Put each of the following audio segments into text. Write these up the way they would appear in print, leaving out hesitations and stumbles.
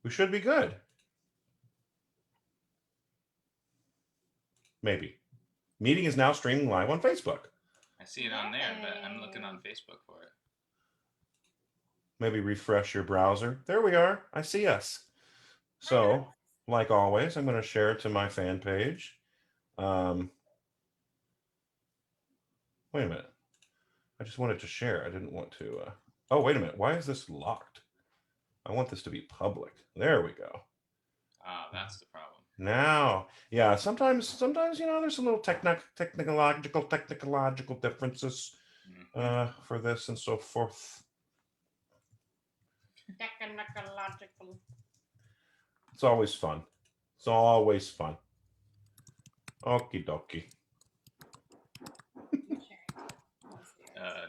We should be good. Maybe. Meeting is now streaming live on Facebook. I see it on there, but I'm looking on Facebook for it. Maybe refresh your browser. There we are. I see us. So, like always, I'm going to share it to my fan page. Wait a minute. I just wanted to share. I didn't want to. Oh, wait a minute. Why is this locked? I want this to be public. There we go. Ah, that's the problem. Now, yeah, sometimes, there's some little technological differences for this and so forth. Technological. It's always fun. It's always fun. Okie dokie.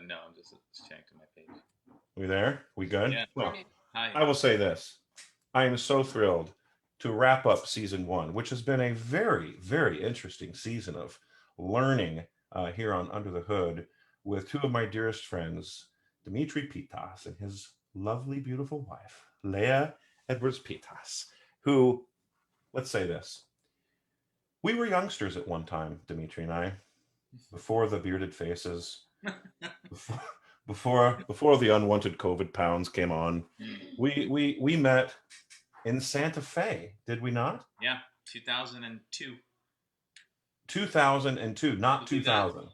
No, I'm just checking my page. We there? We good? Yeah. Well, hi. I will say this. I am so thrilled to wrap up season 1, which has been a very, very interesting season of learning here on Under the Hood with two of my dearest friends, Dimitri Pittas and his lovely, beautiful wife, Leah EdwardsPittas, who, let's say this, we were youngsters at one time, Dimitri and I, before the bearded faces, before the unwanted COVID pounds came on. We met in Santa Fe, did we not? Yeah, 2002. 2002, not 2000.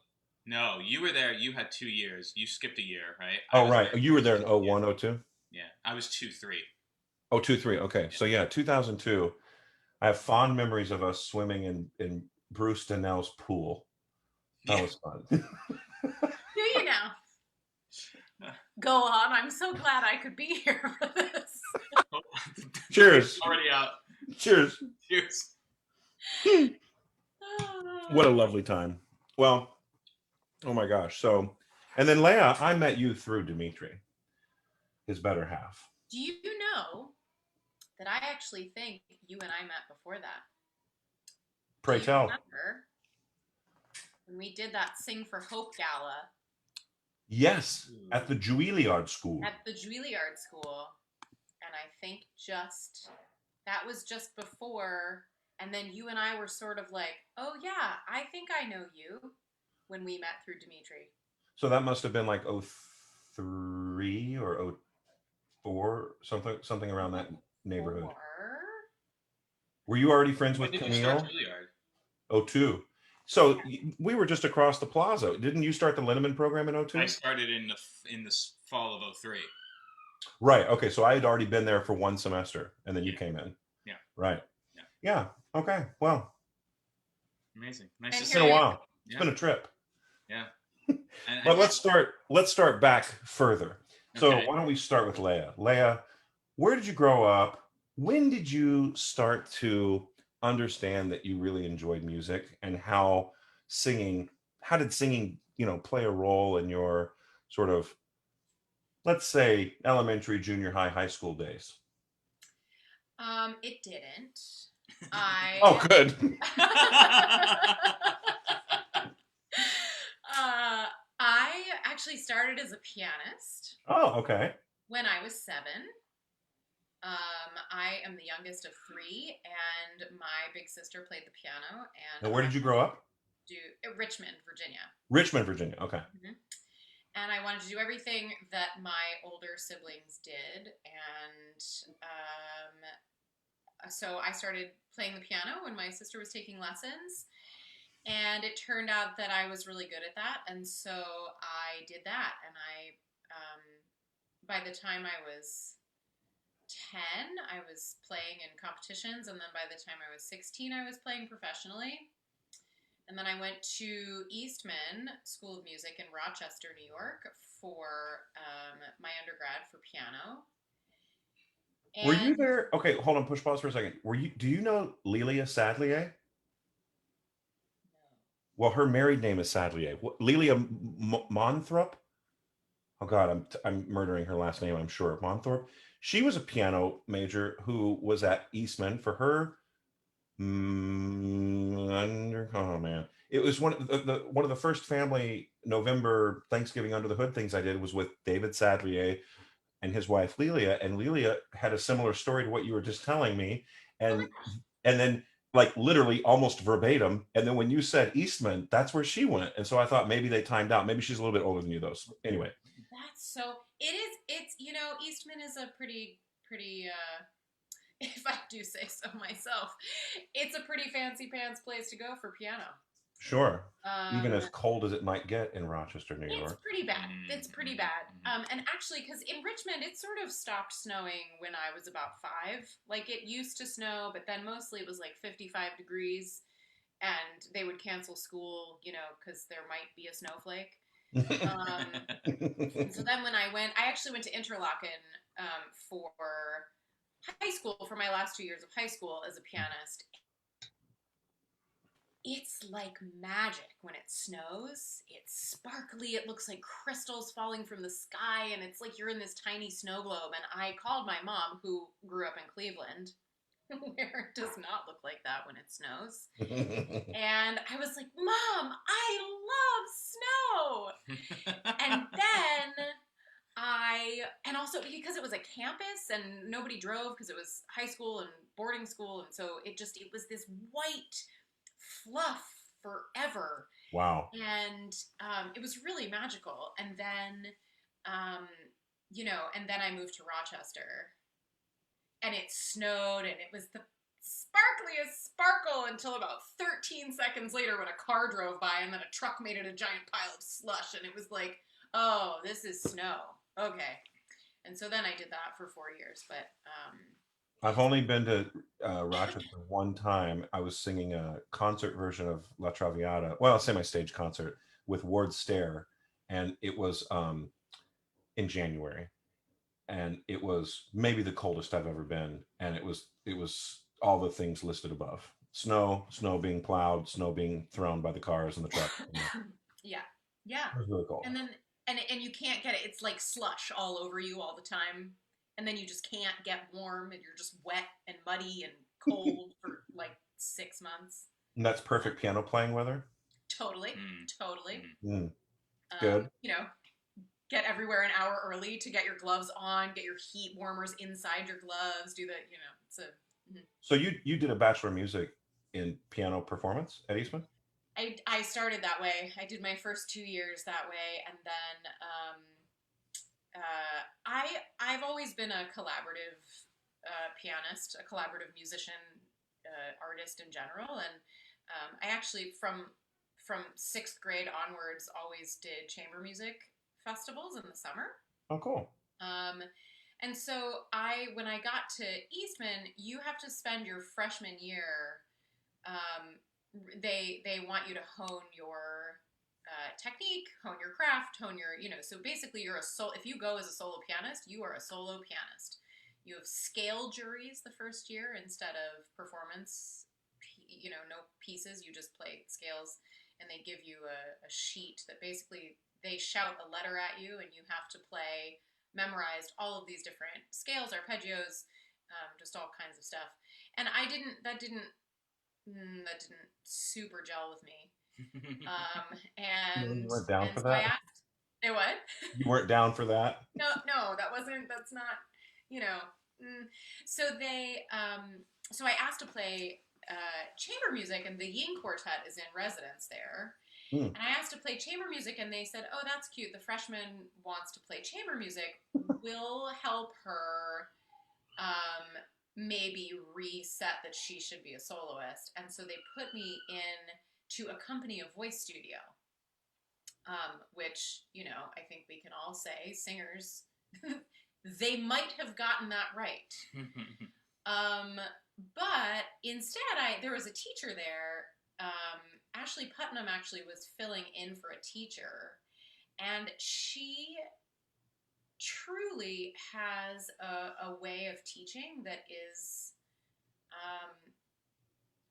No, you were there. You had 2 years. You skipped a year, right? Oh, right. You were there in 01, 02? Yeah, I was 2-3. Oh, 2-3. Okay. Yeah. So, yeah, 2002. I have fond memories of us swimming in Bruce Donnell's pool. That was fun. Do you now? Go on. I'm so glad I could be here for this. Cheers. Already out. Cheers. Cheers. What a lovely time. Well, oh my gosh. So, and then Leah, I met you through Dimitri, his better half. Do you know that I actually think you and I met before that? Pray tell. Remember when we did that Sing for Hope gala? Yes, at the Juilliard School. At the Juilliard School. And I think that was just before, and then you and I were sort of like, oh yeah, I think I know you, when we met through Dimitri. So that must have been like 03 or 04, something around that neighborhood. Were you already friends with Camille? 02. So we were just across the plaza. Didn't you start the Linneman program in 02? I started in the fall of 03. Right. Okay. So I had already been there for one semester, and then you came in. Yeah. Right. Yeah. Okay. Well. Amazing. Nice to see you. It's been a while. It's been a trip. Yeah. But let's start back further. So why don't we start with Leah? Leah, where did you grow up? When did you start to understand that you really enjoyed music, and how did singing, play a role in your sort of, let's say, elementary, junior high, high school days? It didn't. Oh, good. I actually started as a pianist. Oh, okay. When I was 7. I am the youngest of 3, and my big sister played the piano. And where did you grow up? Richmond, Virginia. Richmond, Virginia. Okay. Mm-hmm. And I wanted to do everything that my older siblings did, and so I started playing the piano when my sister was taking lessons, and it turned out that I was really good at that, and so I did that, and by the time I was 10, I was playing in competitions, and then by the time I was 16, I was playing professionally. And then I went to Eastman School of Music in Rochester, New York for my undergrad for piano. And were you there? Okay, hold on, push pause for a second. Do you know Leah Sadlier? No. Well, her married name is Sadlier. Leah Monthrop? Oh God, I'm murdering her last name, I'm sure. Monthrop. She was a piano major who was at Eastman for her. Oh man, it was one of the first family November Thanksgiving Under the Hood things I did was with David Sadlier and his wife Leah, and Leah had a similar story to what you were just telling me, and then like literally almost verbatim. And then when you said Eastman, that's where she went. And so I thought maybe they timed out. Maybe she's a little bit older than you, though. So anyway, That's so. It is. It's Eastman is a pretty. If I do say so myself, it's a pretty fancy pants place to go for piano. sure. Even Um, as cold as it might get in Rochester, New it's York. pretty bad. It's pretty bad. And actually, because in Richmond, it sort of stopped snowing when I was about 5. Like it used to snow, but then mostly it was like 55 degrees, and they would cancel school, because there might be a snowflake. Um, so then when I actually went to Interlaken for high school for my last 2 years of high school as a pianist. It's like magic when it snows. It's sparkly. It looks like crystals falling from the sky, and it's like you're in this tiny snow globe. And I called my mom, who grew up in Cleveland, where it does not look like that when it snows. And I was like, Mom, I love snow. And then and also because it was a campus and nobody drove because it was high school and boarding school. And so it was this white fluff forever. Wow. And it was really magical. And then, and then I moved to Rochester, and it snowed, and it was the sparkliest sparkle until about 13 seconds later when a car drove by, and then a truck made it a giant pile of slush, and it was like, oh, this is snow. Okay. And so then I did that for 4 years, but I've only been to Rochester one time. I was singing a concert version of La Traviata. Well, I'll say my stage concert with Ward Stair, and it was in January, and it was maybe the coldest I've ever been, and it was all the things listed above: snow being plowed, snow being thrown by the cars and the truck. yeah, It was really cold. and then and you can't get it. It's like slush all over you all the time, and then you just can't get warm, and you're just wet and muddy and cold for like 6 months. And that's perfect piano playing weather. Totally. Mm. Good. Get everywhere an hour early to get your gloves on, get your heat warmers inside your gloves, do the, it's a. So you did a Bachelor of Music in piano performance at Eastman? I started that way. I did my first 2 years that way, and then I've always been a collaborative pianist, a collaborative musician, artist in general, and I actually from 6th grade onwards always did chamber music festivals in the summer. Oh, cool. And so when I got to Eastman, you have to spend your freshman year. They want you to hone your technique, hone your craft, hone your, so basically if you go as a solo pianist, you are a solo pianist. You have scale juries the first year instead of performance, no pieces, you just play scales, and they give you a sheet that basically they shout a letter at you, and you have to play memorized all of these different scales, arpeggios, just all kinds of stuff. And that didn't super gel with me. And you weren't down for so that? I asked, what? You weren't down for that? No, that's not, so so I asked to play chamber music, and the Ying Quartet is in residence there. And I asked to play chamber music, and they said, oh, that's cute. The freshman wants to play chamber music. We'll help her maybe reset that she should be a soloist. And so they put me in to accompany a voice studio, which, I think we can all say, singers, they might have gotten that right. But instead, there was a teacher there. Ashley Putnam actually was filling in for a teacher, and she truly has a way of teaching that is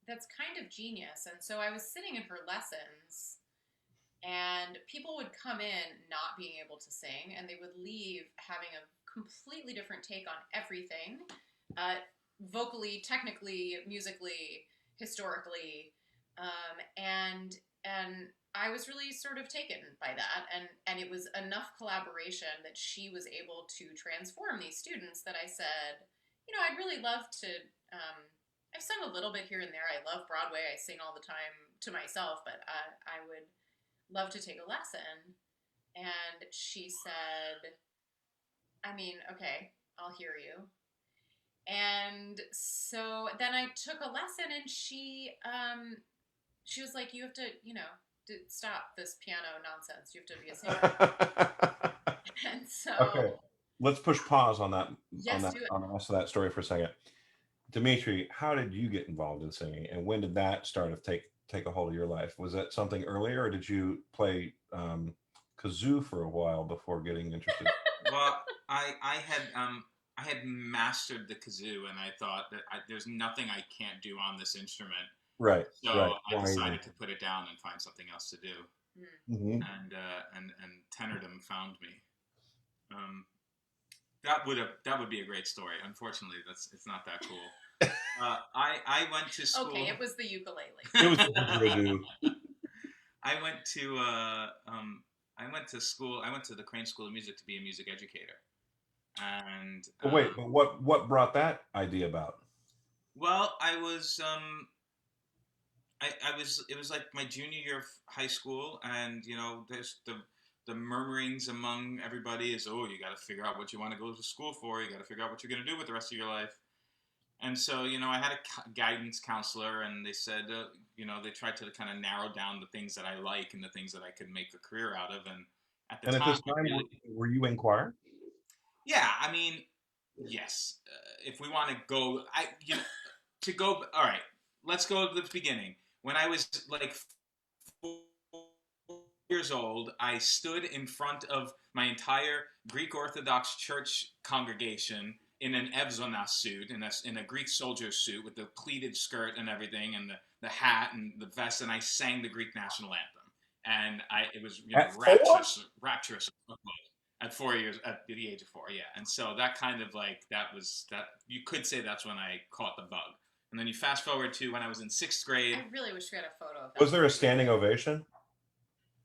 that's kind of genius. And so I was sitting in her lessons, and people would come in not being able to sing, and they would leave having a completely different take on everything, vocally, technically, musically, historically, and I was really sort of taken by that, and it was enough collaboration that she was able to transform these students that I said, I'd really love to. I've sung a little bit here and there. I love Broadway. I sing all the time to myself, but I would love to take a lesson. And she said, I mean, okay, I'll hear you. And so then I took a lesson, and she was like, you have to, stop this piano nonsense. You have to be a singer. And so, Okay, let's push pause on that. Yes, do it. On the rest of that story for a second. Dimitri, how did you get involved in singing, and when did that start to take a hold of your life? Was that something earlier, or did you play kazoo for a while before getting interested? Well, I had mastered the kazoo, and I thought that there's nothing I can't do on this instrument. Right. So right. I decided to put it down and find something else to do. Mm-hmm. And tenordom found me. That would be a great story. Unfortunately, it's not that cool. I went to school. Okay, it was the ukulele. It was the kazoo. I went to school. I went to the Crane School of Music to be a music educator. And But wait, but what brought that idea about? Well, I was it was like my junior year of high school, and there's the murmurings among everybody is, oh, you got to figure out what you want to go to school for. You got to figure out what you're going to do with the rest of your life. And so, I had a guidance counselor, and they said, they tried to kind of narrow down the things that I like and the things that I could make a career out of. And at the time, this time, were you in choir? Yeah, I mean, yes. If we want to go, all right, let's go to the beginning. When I was like 4 years old, I stood in front of my entire Greek Orthodox Church congregation in an Evzona suit, in a Greek soldier suit with the pleated skirt and everything, and the hat and the vest, and I sang the Greek national anthem. And it was rapturous. At 4 years, at the age of 4, yeah. And so that kind of you could say that's when I caught the bug. And then you fast forward to when I was in 6th grade. I really wish we had a photo of that. Was there a standing ovation?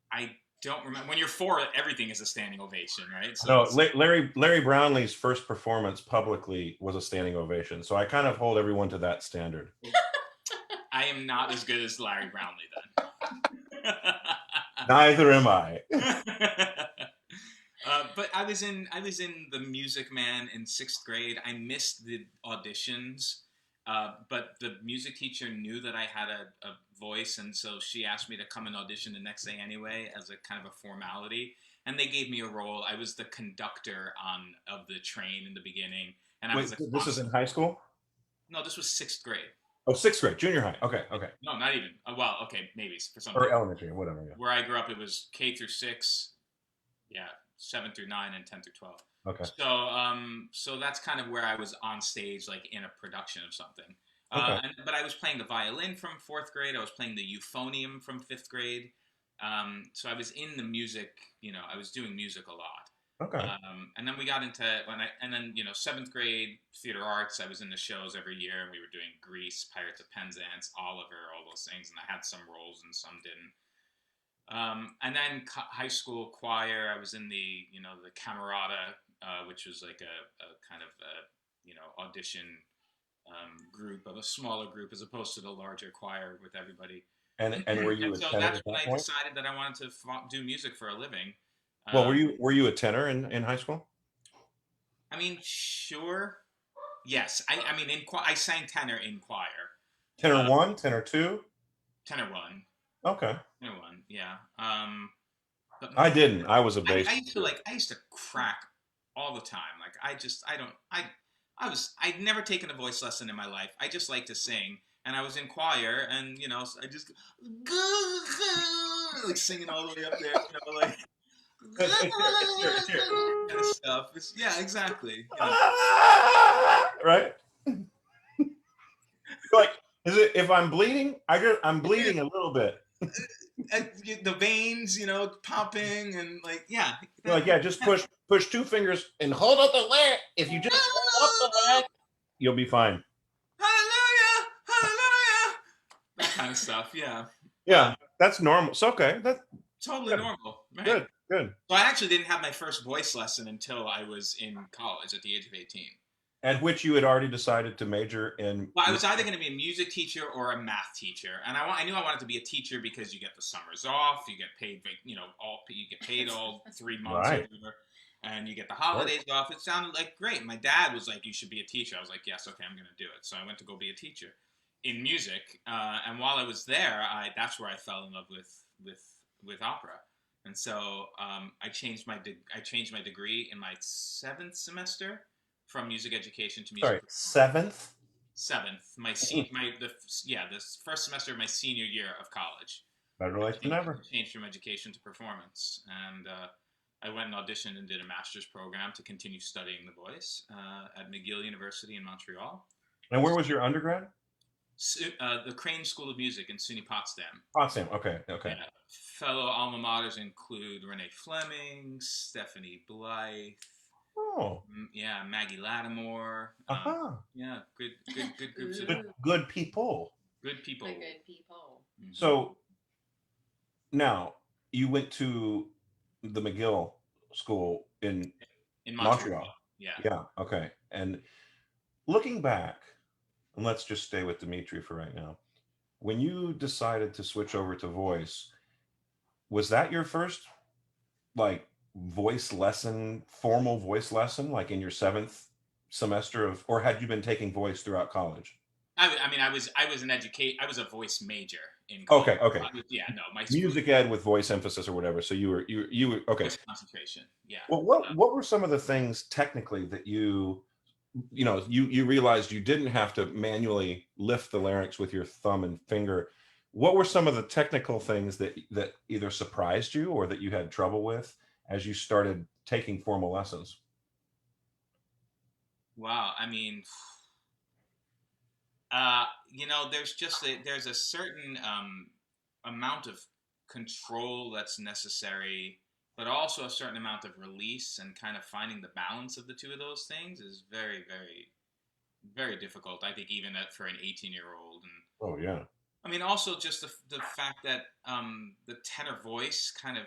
I don't remember. When you're 4, everything is a standing ovation, right? So no, Larry Brownlee's first performance publicly was a standing ovation. So I kind of hold everyone to that standard. I am not as good as Larry Brownlee then. Neither am I. But I was in the Music Man in 6th grade. I missed the auditions, but the music teacher knew that I had a voice, and so she asked me to come and audition the next day anyway as a kind of a formality. And they gave me a role. I was the conductor of the train in the beginning, and this is in high school? No, this was 6th grade. Oh, 6th grade, junior high. Okay. No, not even. Well, okay, maybe for some. Or elementary, whatever. Yeah. Where I grew up, it was K through 6. Yeah. 7 through 9 and 10 through 12. Okay. So that's kind of where I was on stage, like in a production of something. Okay. But I was playing the violin from 4th grade. I was playing the euphonium from 5th grade. So I was in the music. I was doing music a lot. Okay. And then we got into 7th grade theater arts. I was in the shows every year, and we were doing Grease, Pirates of Penzance, Oliver, all those things. And I had some roles and some didn't. And then high school choir, I was in the Camerata, which was like a kind of audition group of a smaller group as opposed to the larger choir with everybody. And were you a tenor? So that's when I decided that I wanted to do music for a living. Well, were you a tenor in high school? I mean, sure. Yes. I mean, I sang tenor in choir. Tenor 1, tenor 2? Tenor 1. Okay. Tenor 1, yeah. But I didn't. I was a bass. I used to crack all the time. Like I'd never taken a voice lesson in my life. I just like to sing. And I was in choir, and I just like singing all the way up there, like kind of stuff. Yeah, exactly. Right. Like, is it if I'm bleeding? I'm bleeding a little bit. The veins, popping, and just push 2 fingers and hold up the leg. If you just hold up the leg, you'll be fine. Hallelujah, hallelujah. That kind of stuff. Yeah. Yeah, that's normal. So okay, that's Totally good. normal. Right. Good. Good. So I actually didn't have my first voice lesson until I was in college at the age of 18. At which you had already decided to major in. Well, I was either going to be a music teacher or a math teacher, and I knew I wanted to be a teacher because you get the summers off, you get paid, you get paid all 3 months or Right. whatever, and you get the holidays off. It sounded like great. My dad was like, "You should be a teacher." I was like, "Yes, okay, I'm going to do it." So I went to go be a teacher in music, and while I was there, that's where I fell in love with opera. And so I changed my degree in my 7th semester from music education to music. Sorry, 7th. 7th, the first semester of my senior year of college. Better late than never. Changed from education to performance, and I went and auditioned and did a master's program to continue studying the voice at McGill University in Montreal. And where was your undergrad? The Crane School of Music in SUNY Potsdam. Potsdam. Okay. Okay. Yeah. Fellow alma maters include Renee Fleming, Stephanie Blythe. Oh. Yeah, Maggie Lattimore. Yeah, good groups of Good people. good people. The good people. Mhm. So now you went to the McGill School in Montreal. Yeah. Yeah. Okay. And looking back, and let's just stay with Dimitri for right now. When you decided to switch over to voice, was that your first like formal voice lesson, like in your 7th semester of, or had you been taking voice throughout college? I was a voice major in college. Okay. My Music ed with voice emphasis or whatever. So you were okay. voice concentration. Yeah. Well, what were some of the things technically that you realized you didn't have to manually lift the larynx with your thumb and finger? What were some of the technical things that either surprised you or that you had trouble with as you started taking formal lessons? Wow. I mean, there's a certain amount of control that's necessary, but also a certain amount of release, and kind of finding the balance of the two of those things is very, very, very difficult. I think even for an 18-year-old. And Oh yeah. I mean, also just the fact that the tenor voice kind of,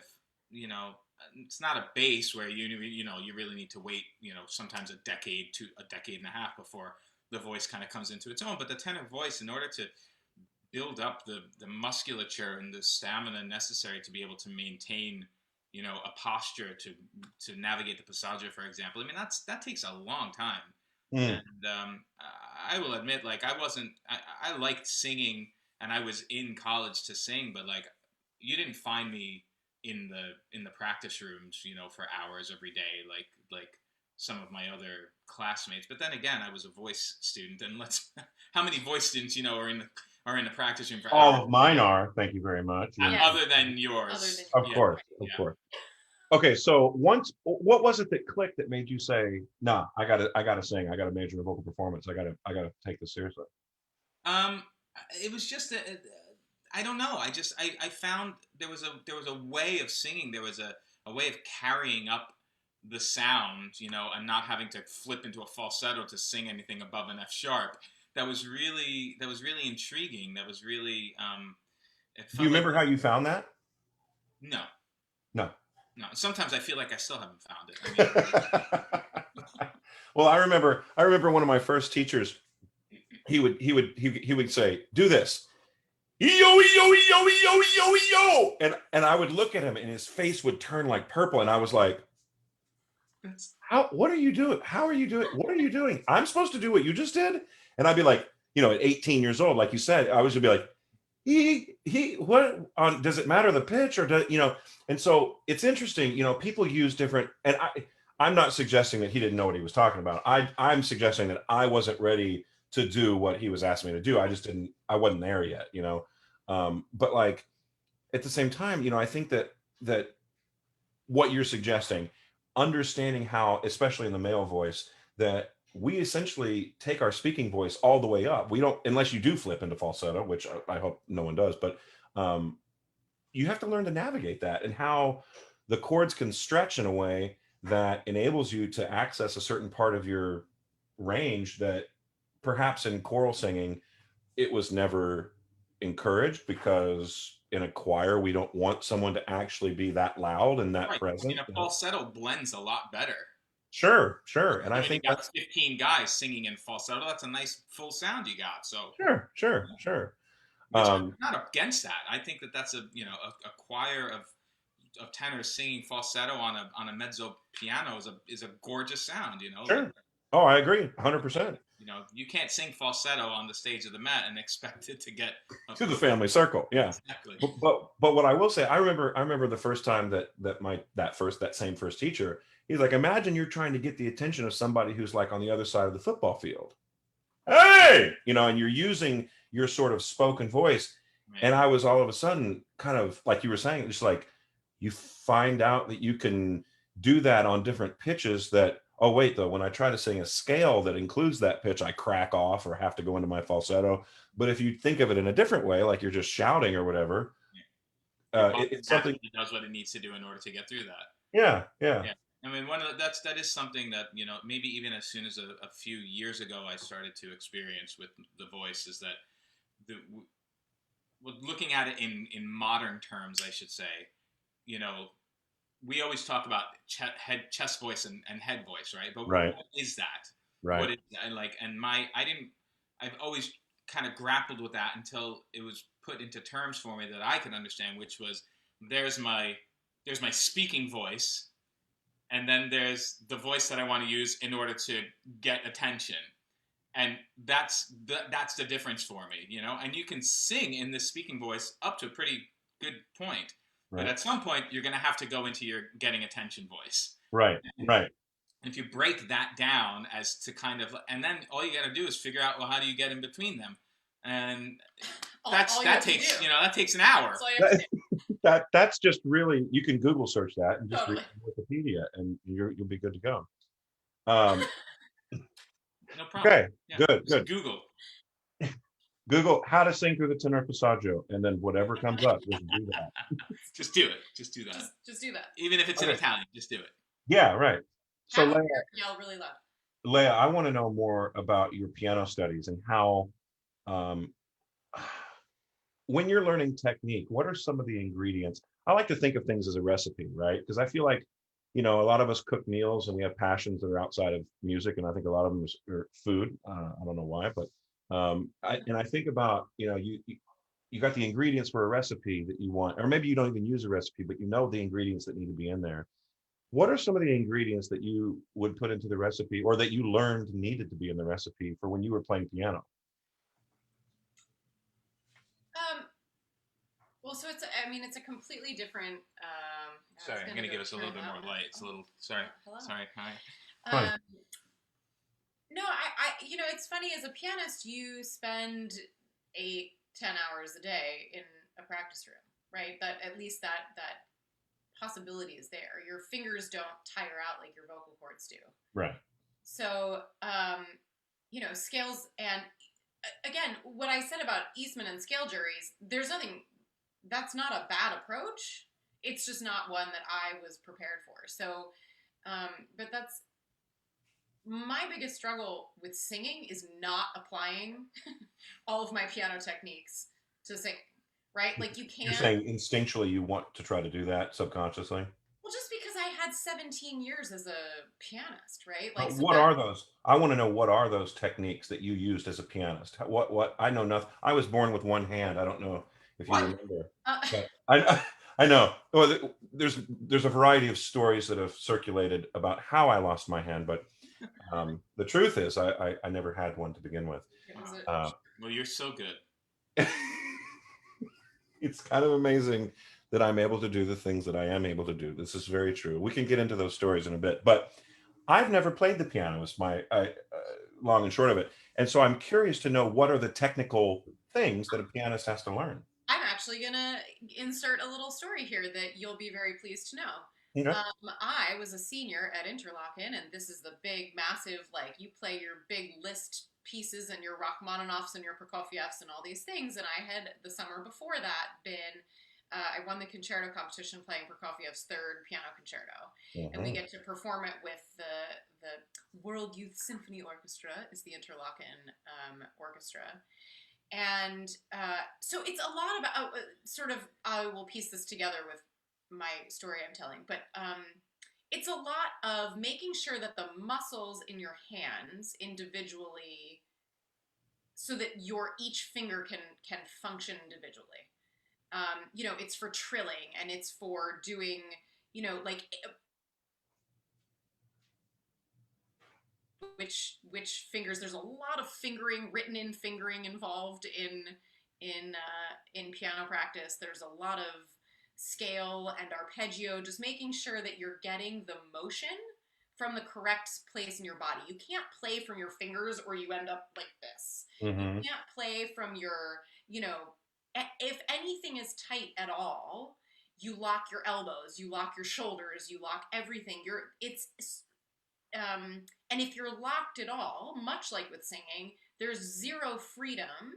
it's not a bass where you really need to wait, sometimes a decade to a decade and a half before the voice kind of comes into its own. But the tenor voice, in order to build up the musculature and the stamina necessary to be able to maintain, a posture to navigate the passaggio, for example. I mean, that takes a long time. And I will admit, like, I liked singing, and I was in college to sing, but like, you didn't find me in the practice rooms, for hours every day, like some of my other classmates. But then again, I was a voice student, and how many voice students, are in the practice room for all hours? of mine are. Thank you very much. Yeah. Other than yours. Of course. Okay, so what was it that clicked that made you say, "Nah, I gotta sing. I gotta major in vocal performance. I gotta take this seriously"? It was just I don't know. I found there was a way of singing. There was a way of carrying up the sound, and not having to flip into a falsetto to sing anything above an F sharp. That was really intriguing. That was really. Do you remember how you found that? No. No. Sometimes I feel like I still haven't found it. Well, I remember one of my first teachers. He would say, "Do this." Yo, yo, yo, yo, yo, yo. And I would look at him and his face would turn like purple. And I was like, what are you doing? How are you doing? What are you doing? I'm supposed to do what you just did? And I'd be like, at 18 years old, like you said, I was gonna be like, what does it matter the pitch or and so it's interesting, people use different, and I'm not suggesting that he didn't know what he was talking about. I'm suggesting that I wasn't ready to do what he was asking me to do. I wasn't there yet, but like at the same time, I think that what you're suggesting, understanding how, especially in the male voice, that we essentially take our speaking voice all the way up. We don't, unless you do flip into falsetto, which I hope no one does, but you have to learn to navigate that, and how the chords can stretch in a way that enables you to access a certain part of your range that perhaps in choral singing, it was never encouraged, because in a choir we don't want someone to actually be that loud and that Right. I present. mean, a falsetto blends a lot better. Sure, sure. And I When you think got that's 15 guys singing in falsetto, that's a nice full sound you got. So, sure, sure, sure. which I'm Um, not against that. I think that that's a choir of tenors singing falsetto on a mezzo piano is a gorgeous sound. Like, sure. Oh, I agree, 100%. you can't sing falsetto on the stage of the Met and expect it to get a To the perfect. family circle, yeah. Exactly. But what I will say, I remember the first time that same first teacher, he's like, imagine you're trying to get the attention of somebody who's like on the other side of the football field. Hey, and you're using your sort of spoken voice. Right. And I was all of a sudden kind of like you were saying, just like you find out that you can do that on different pitches that, oh, wait, though, when I try to sing a scale that includes that pitch, I crack off or have to go into my falsetto. But if you think of it in a different way, like you're just shouting or whatever, Your body it's something. naturally does what it needs to do in order to get through that. Yeah, yeah. Yeah. I mean, that is something that maybe even as soon as a few years ago I started to experience with the voice, is that looking at it in modern terms, I should say, we always talk about chest voice and head voice, right? But Right. what is that? Right. What is like? And I've always kind of grappled with that until it was put into terms for me that I could understand, which was there's my speaking voice, and then there's the voice that I want to use in order to get attention. And that's the difference for me, and you can sing in this speaking voice up to a pretty good point. Right. But at some point, you're going to have to go into your getting attention voice. Right. Right. And if you break that down as to kind of, and then all you got to do is figure out, well, how do you get in between them? And that takes an hour. That's just really, you can Google search that and just Totally. read Wikipedia, and you'll be good to go. No problem. Okay, Yeah. good. Google how to sing through the tenor passaggio, and then whatever comes up, just do that. Just do it. Just do that. Just do that. Even if it's in Italian, just do it. Yeah, right. So Leah, yell really loud. Leah, I want to know more about your piano studies and how, when you're learning technique, what are some of the ingredients? I like to think of things as a recipe, right? Because I feel like, a lot of us cook meals and we have passions that are outside of music, and I think a lot of them are food. I don't know why, but I think about, you got the ingredients for a recipe that you want, or maybe you don't even use a recipe, but the ingredients that need to be in there. What are some of the ingredients that you would put into the recipe, or that you learned needed to be in the recipe for when you were playing piano? Well, so it's a completely different. Sorry, I'm going to give us a little bit more light. It's a little. Sorry. Hello. Sorry. Hi. No, it's funny, as a pianist, you spend 8-10 hours a day in a practice room, right? But at least that possibility is there. Your fingers don't tire out like your vocal cords do. Right. So, scales, and again, what I said about Eastman and scale juries, that's not a bad approach. It's just not one that I was prepared for. So, but that's my biggest struggle with singing, is not applying all of my piano techniques to singing, right? Like, you can't. You're saying instinctually you want to try to do that subconsciously? Well, just because I had 17 years as a pianist, right? Like, what are those? I want to know, what are those techniques that you used as a pianist? What I know nothing. I was born with one hand. I don't know if you remember. But I know. Well, there's a variety of stories that have circulated about how I lost my hand, but the truth is I never had one to begin with. Well, you're so good. It's kind of amazing that I'm able to do the things that I am able to do. This is very true. We can get into those stories in a bit, but I've never played the piano, is my long and short of it. And so I'm curious to know, what are the technical things that a pianist has to learn? I'm actually going to insert a little story here that you'll be very pleased to know. Okay. I was a senior at Interlochen, and this is the big, massive, like, you play your big list pieces and your Rachmaninoffs and your Prokofievs and all these things. And I had, the summer before that, I won the concerto competition playing Prokofiev's third piano concerto. Mm-hmm. And we get to perform it with the World Youth Symphony Orchestra, is the Interlochen orchestra. And so it's a lot about sort of, I will piece this together with my story I'm telling, but it's a lot of making sure that the muscles in your hands individually, so that your each finger can function individually. It's for trilling, and it's for doing, like which fingers. There's a lot of fingering, written in fingering involved in piano practice. There's a lot of scale and arpeggio, just making sure that you're getting the motion from the correct place in your body. You can't play from your fingers or you end up like this. Mm-hmm. You can't play from your, if anything is tight at all, you lock your elbows, you lock your shoulders, you lock everything. And if you're locked at all, much like with singing, there's zero freedom.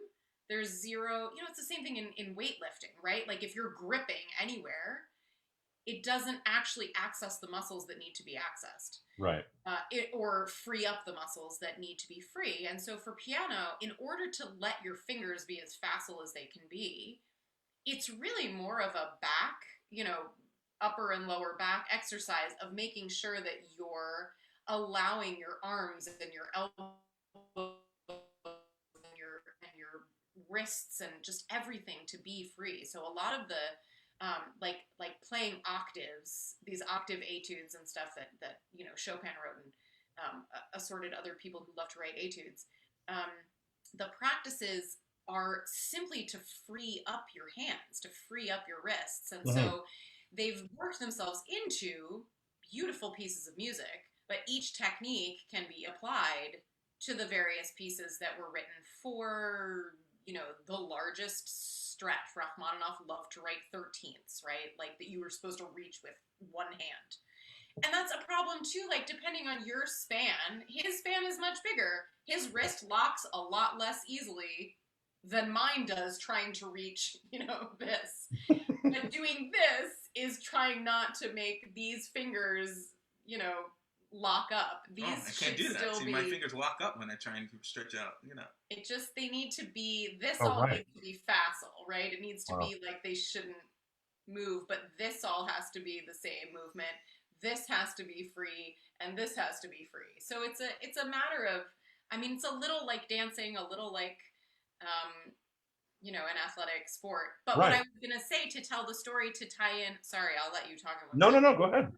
There's zero, it's the same thing in weightlifting, right? Like if you're gripping anywhere, it doesn't actually access the muscles that need to be accessed. Right. Or free up the muscles that need to be free. And so for piano, in order to let your fingers be as facile as they can be, it's really more of a back, upper and lower back exercise of making sure that you're allowing your arms and your elbows and your wrists and just everything to be free. So a lot of the like playing octaves, these octave etudes and stuff that Chopin wrote, and assorted other people who love to write etudes. The practices are simply to free up your hands, to free up your wrists, and so they've worked themselves into beautiful pieces of music. But each technique can be applied to the various pieces that were written for, the largest stretch. Rachmaninoff loved to write 13ths, right? Like that you were supposed to reach with one hand. And that's a problem too, like depending on your span, his span is much bigger. His wrist locks a lot less easily than mine does trying to reach, this. But doing this is trying not to make these fingers, lock up. These I can't do that. See, my fingers lock up when I try and stretch out, It just, they need to be, this Oh, all right. needs to be facile, right? It needs to Wow. be like they shouldn't move, but this all has to be the same movement. This has to be free, and this has to be free. So it's a matter of, it's a little like dancing, a little like, an athletic sport. But Right. what I was going to say, to tell the story, to tie in, sorry, I'll let you talk. No, go ahead.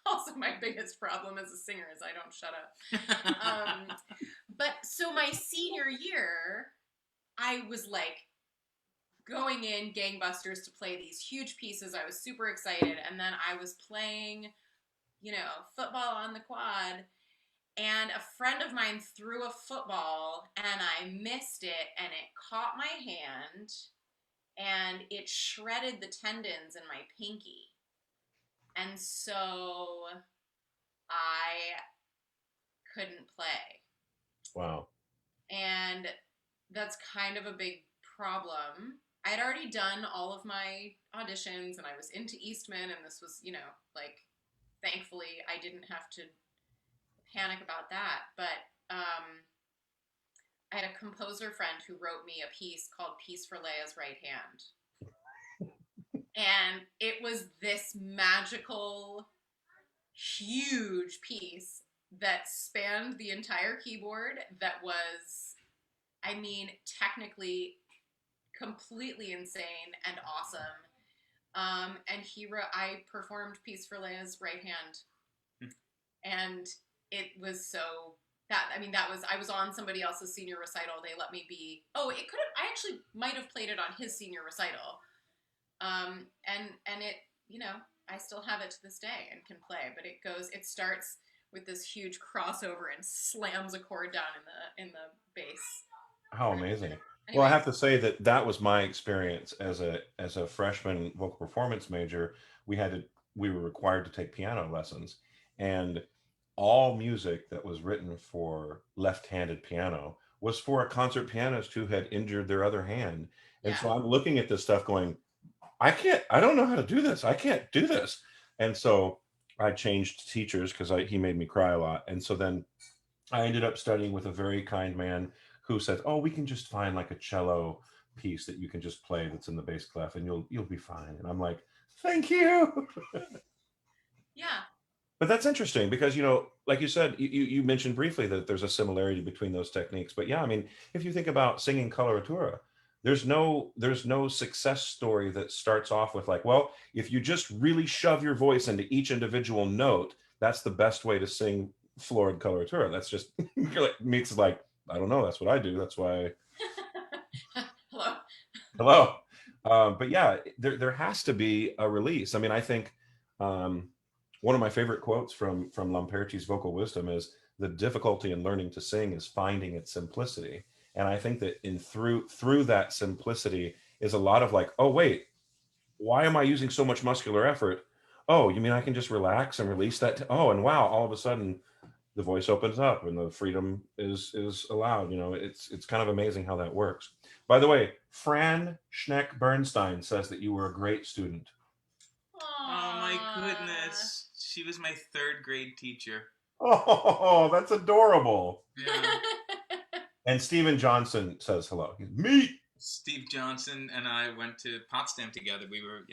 Also, my biggest problem as a singer is I don't shut up. But so my senior year, I was like going in gangbusters to play these huge pieces. I was super excited. And then I was playing, football on the quad. And a friend of mine threw a football and I missed it, and it caught my hand and it shredded the tendons in my pinky. And so I couldn't play. Wow. And that's kind of a big problem. I had already done all of my auditions and I was into Eastman, and this was, thankfully I didn't have to panic about that. But I had a composer friend who wrote me a piece called Piece for Leah's Right Hand. And it was this magical, huge piece that spanned the entire keyboard, that was, technically completely insane and awesome. And I performed Piece for Leah's Right Hand. And it was so, I was on somebody else's senior recital. They let me be, I actually might have played it on his senior recital. And it, I still have it to this day and can play, but it starts with this huge crossover and slams a chord down in the bass. How amazing. Anyway. Well, I have to say that was my experience as a freshman vocal performance major. We were required to take piano lessons, and all music that was written for left-handed piano was for a concert pianist who had injured their other hand. And so I'm looking at this stuff going, I don't know how to do this. I can't do this. And so I changed teachers because he made me cry a lot. And so then I ended up studying with a very kind man who says, "Oh, we can just find like a cello piece that you can just play that's in the bass clef, and you'll be fine." And I'm like, "Thank you." Yeah. But that's interesting because, like you said, you mentioned briefly that there's a similarity between those techniques. But yeah, I mean, if you think about singing coloratura, there's no success story that starts off with like, well, if you just really shove your voice into each individual note, that's the best way to sing florid coloratura. That's just meets like, I don't know, that's what I do. That's why. Hello. Hello. But yeah, there has to be a release. I mean, I think um, one of my favorite quotes from Lamperti's Vocal Wisdom is, "The difficulty in learning to sing is finding its simplicity." And I think that through that simplicity is a lot of like, oh wait, why am I using so much muscular effort? Oh, you mean I can just relax and release that? Oh, and wow, all of a sudden the voice opens up and the freedom is allowed. It's kind of amazing how that works. By the way, Fran Schneck Bernstein says that you were a great student. Oh my Aww. goodness. She was my third grade teacher. Oh, that's adorable. Yeah. And Stephen Johnson says hello. Me. Steve Johnson and I went to Potsdam together. We were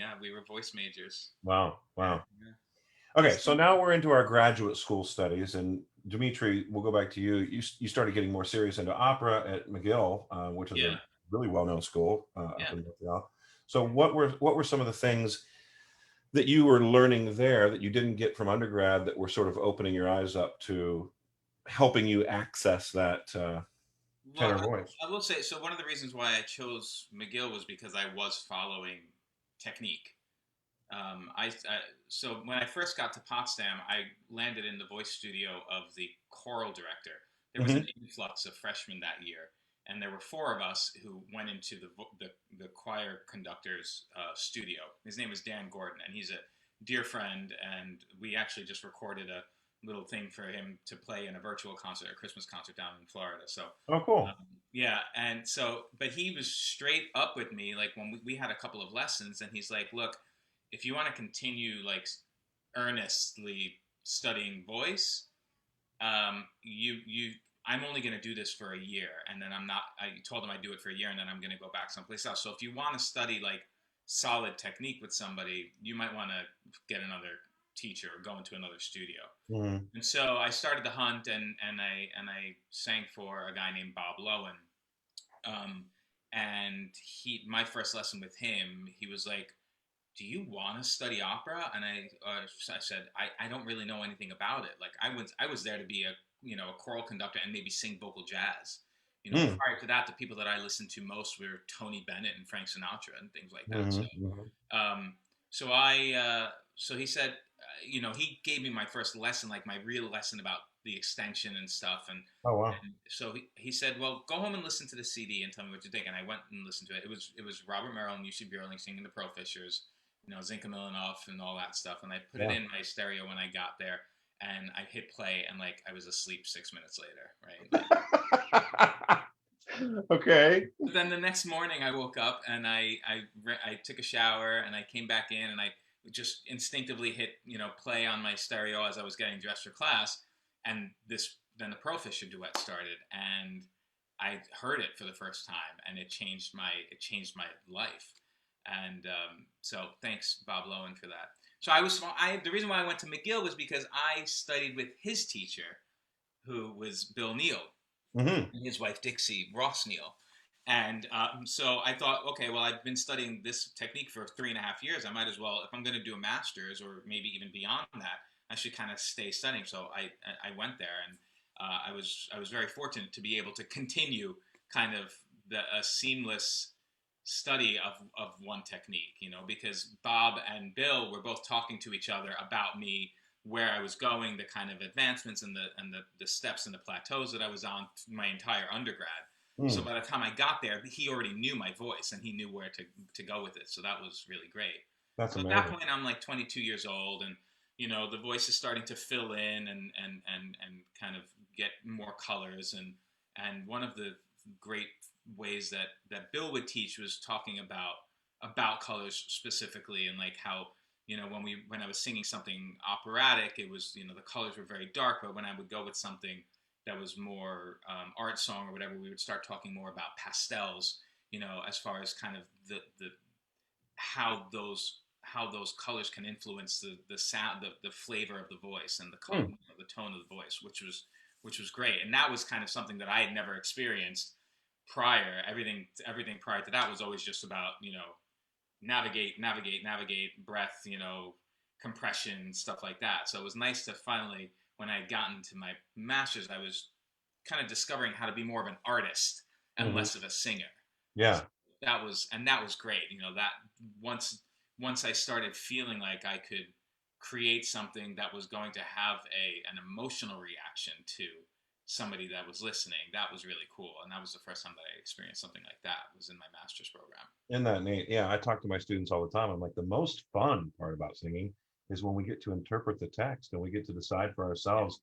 voice majors. Wow. Yeah. Wow. Yeah. Okay, so now we're into our graduate school studies, and Dimitri, we'll go back to you. You started getting more serious into opera at McGill, which is a Yeah. really well-known school up Yeah. in Montreal. So what were some of the things that you were learning there that you didn't get from undergrad that were sort of opening your eyes up to helping you access that Well, tenor voice? I will say, so one of the reasons why I chose McGill was because I was following technique. So when I first got to Potsdam, I landed in the voice studio of the choral director. There was Hmm. an influx of freshmen that year, and there were four of us who went into the choir conductor's studio. His name was Dan Gordon, and he's a dear friend, and we actually just recorded a little thing for him to play in a virtual concert, a Christmas concert down in Florida. So Oh, cool. yeah, and so, but he was straight up with me, like when we had a couple of lessons, and he's like, "Look, if you want to continue like earnestly studying voice, you I'm only going to do this for a year, and then I'm not. I told him I'd do it for a year, and then I'm going to go back someplace else. So if you want to study like solid technique with somebody, you might want to get another teacher or go into another studio." Hmm. And so I started to hunt, and I sang for a guy named Bob Lowen. Um, and my first lesson with him, he was like, "Do you want to study opera?" And I said, I don't really know anything about it. Like I was there to be a choral conductor and maybe sing vocal jazz. Hmm. Prior to that, the people that I listened to most were Tony Bennett and Frank Sinatra and things like that. Hmm. So Hmm. um, so he said, he gave me my first lesson, like my real lesson about the extension and stuff. And, Oh, wow. and so he said, well, go home and listen to the CD and tell me what you think. And I went and listened to it. It was Robert Merrill and UC Bjorling singing the Pro Fishers, Zinka Milanov and all that stuff. And I put it Yeah. in my stereo when I got there, and I hit play, and like I was asleep 6 minutes later, right? Like, Okay. but then the next morning, I woke up and I took a shower and I came back in and I just instinctively hit play on my stereo as I was getting dressed for class, and then the Pro Fisher duet started, and I heard it for the first time, and it changed my life, and so thanks Bob Lowen for that. So the reason why I went to McGill was because I studied with his teacher, who was Bill Neal, Hmm. and his wife Dixie Ross Neal. And so I thought, okay, well, I've been studying this technique for 3.5 years. I might as well, if I'm going to do a master's or maybe even beyond that, I should kind of stay studying. So I went there, and I was very fortunate to be able to continue kind of a seamless study of one technique, because Bob and Bill were both talking to each other about me, where I was going, the kind of advancements and the steps and the plateaus that I was on my entire undergrad. So Mm. by the time I got there, he already knew my voice and he knew where to go with it. So that was really great. That's So at that amazing. point, I'm like 22 years old, and the voice is starting to fill in and kind of get more colors. And one of the great ways that Bill would teach was talking about colors specifically, and like how when I was singing something operatic, it was the colors were very dark, but when I would go with something that was more art song or whatever, we would start talking more about pastels, as far as kind of the how those colors can influence the sound, the flavor of the voice, and the color, Hmm. the tone of the voice, which was great. And that was kind of something that I had never experienced prior. Everything prior to that was always just about navigate, breath, compression, stuff like that. So it was nice to finally, when I had gotten to my master's, I was kind of discovering how to be more of an artist and Mhm. less of a singer. Yeah. That was great. That once I started feeling like I could create something that was going to have an emotional reaction to somebody that was listening, that was really cool. And that was the first time that I experienced something like that, was in my master's program. Isn't that neat? Yeah, I talk to my students all the time. I'm like, the most fun part about singing is when we get to interpret the text and we get to decide for ourselves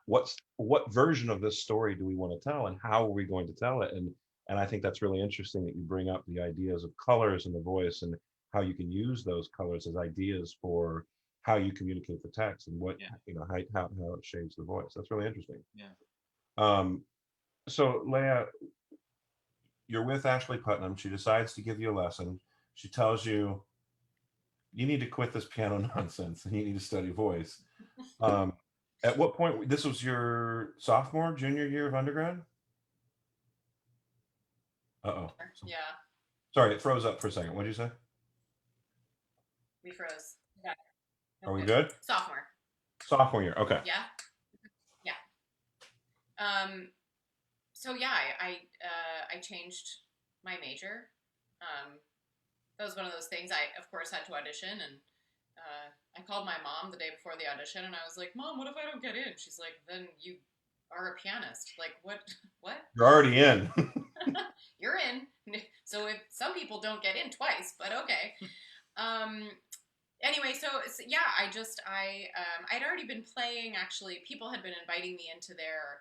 what version of this story do we want to tell and how are we going to tell it. And I think that's really interesting that you bring up the ideas of colors in the voice and how you can use those colors as ideas for how you communicate the text and what Yeah. how it shapes the voice. That's really interesting. Yeah. Um, so Leah, you're with Ashley Putnam. She decides to give you a lesson. She tells you you need to quit this piano nonsense and you need to study voice. Um, at what point? This was your sophomore, junior year of undergrad. Uh-oh. Yeah, Sorry, it froze up for a second. What did you say? we froze. Yeah. Are we Okay. good? Sophomore. Sophomore year. Okay. Yeah. Yeah. So yeah, I changed my major. That was one of those things. I of course had to audition, and I called my mom the day before the audition, and I was like, "Mom, what if I don't get in?" She's like, "Then you are a pianist. Like, what? What? You're already in. You're in." So if some people don't get in twice, but okay. Um, anyway, so yeah, I'd already been playing. Actually, people had been inviting me into their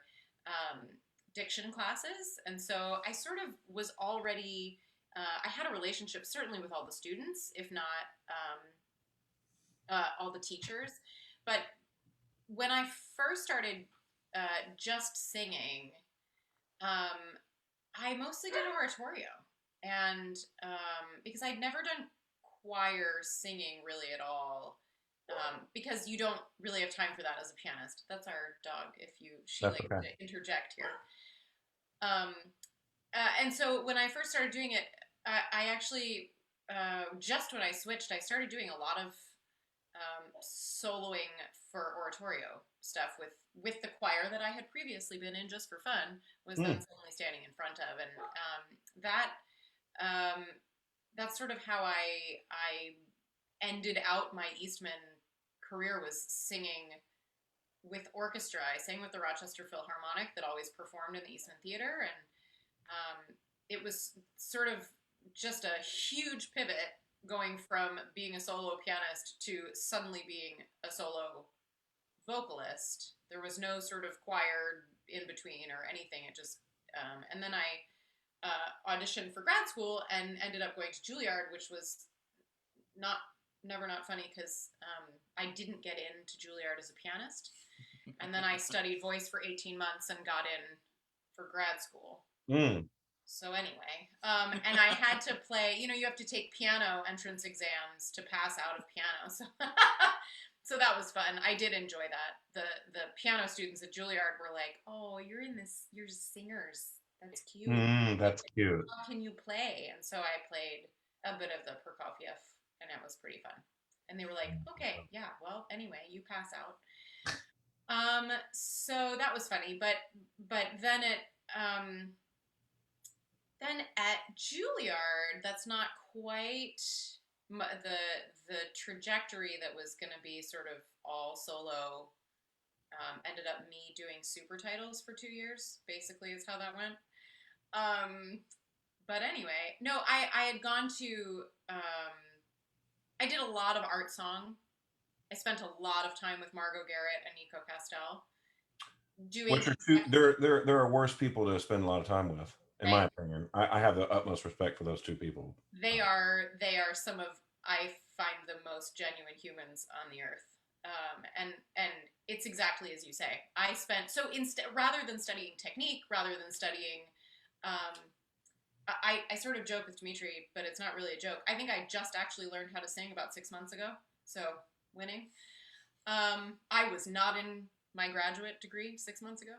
diction classes, and so I sort of was already. I had a relationship certainly with all the students, if not all the teachers. But when I first started just singing, um, I mostly did oratorio, and because I'd never done choir singing really at all, because you don't really have time for that as a pianist. That's our dog. She That's likes okay. to interject here. Um, and so when I first started doing it, I actually just when I switched, I started doing a lot of soloing for oratorio stuff with the choir that I had previously been in just for fun. Was then suddenly standing in front of, and um, that's sort of how I ended out my Eastman career, was singing with orchestra. I sang with the Rochester Philharmonic that always performed in the Eastman Theater, and it was sort of just a huge pivot going from being a solo pianist to suddenly being a solo vocalist. There was no sort of choir in between or anything. It just, and then I auditioned for grad school and ended up going to Juilliard, which was never not funny because I didn't get into Juilliard as a pianist. And then I studied voice for 18 months and got in for grad school. Mm. So anyway, and I had to play, you have to take piano entrance exams to pass out of piano. So, so that was fun. I did enjoy that. The piano students at Juilliard were like, "Oh, you're singers. That's cute. That's cute. How can you play?" And so I played a bit of the Prokofiev, and it was pretty fun. And they were like, "Okay, yeah, well, anyway, you pass out." So that was funny, but then then at Juilliard, that's not quite the trajectory that was going to be sort of all solo. Ended up me doing super titles for 2 years. Basically, is how that went. But anyway, no, I had gone to. I did a lot of art song. I spent a lot of time with Margot Garrett and Nico Castel. Which are two? There are worse people to spend a lot of time with, in my opinion. I have the utmost respect for those two people. They are some of, I find, the most genuine humans on the earth. And it's exactly as you say. I spent so instead rather than studying technique, rather than studying, um, I sort of joke with Dimitri, but it's not really a joke. I think I just actually learned how to sing about 6 months ago. So winning. I was not in my graduate degree 6 months ago.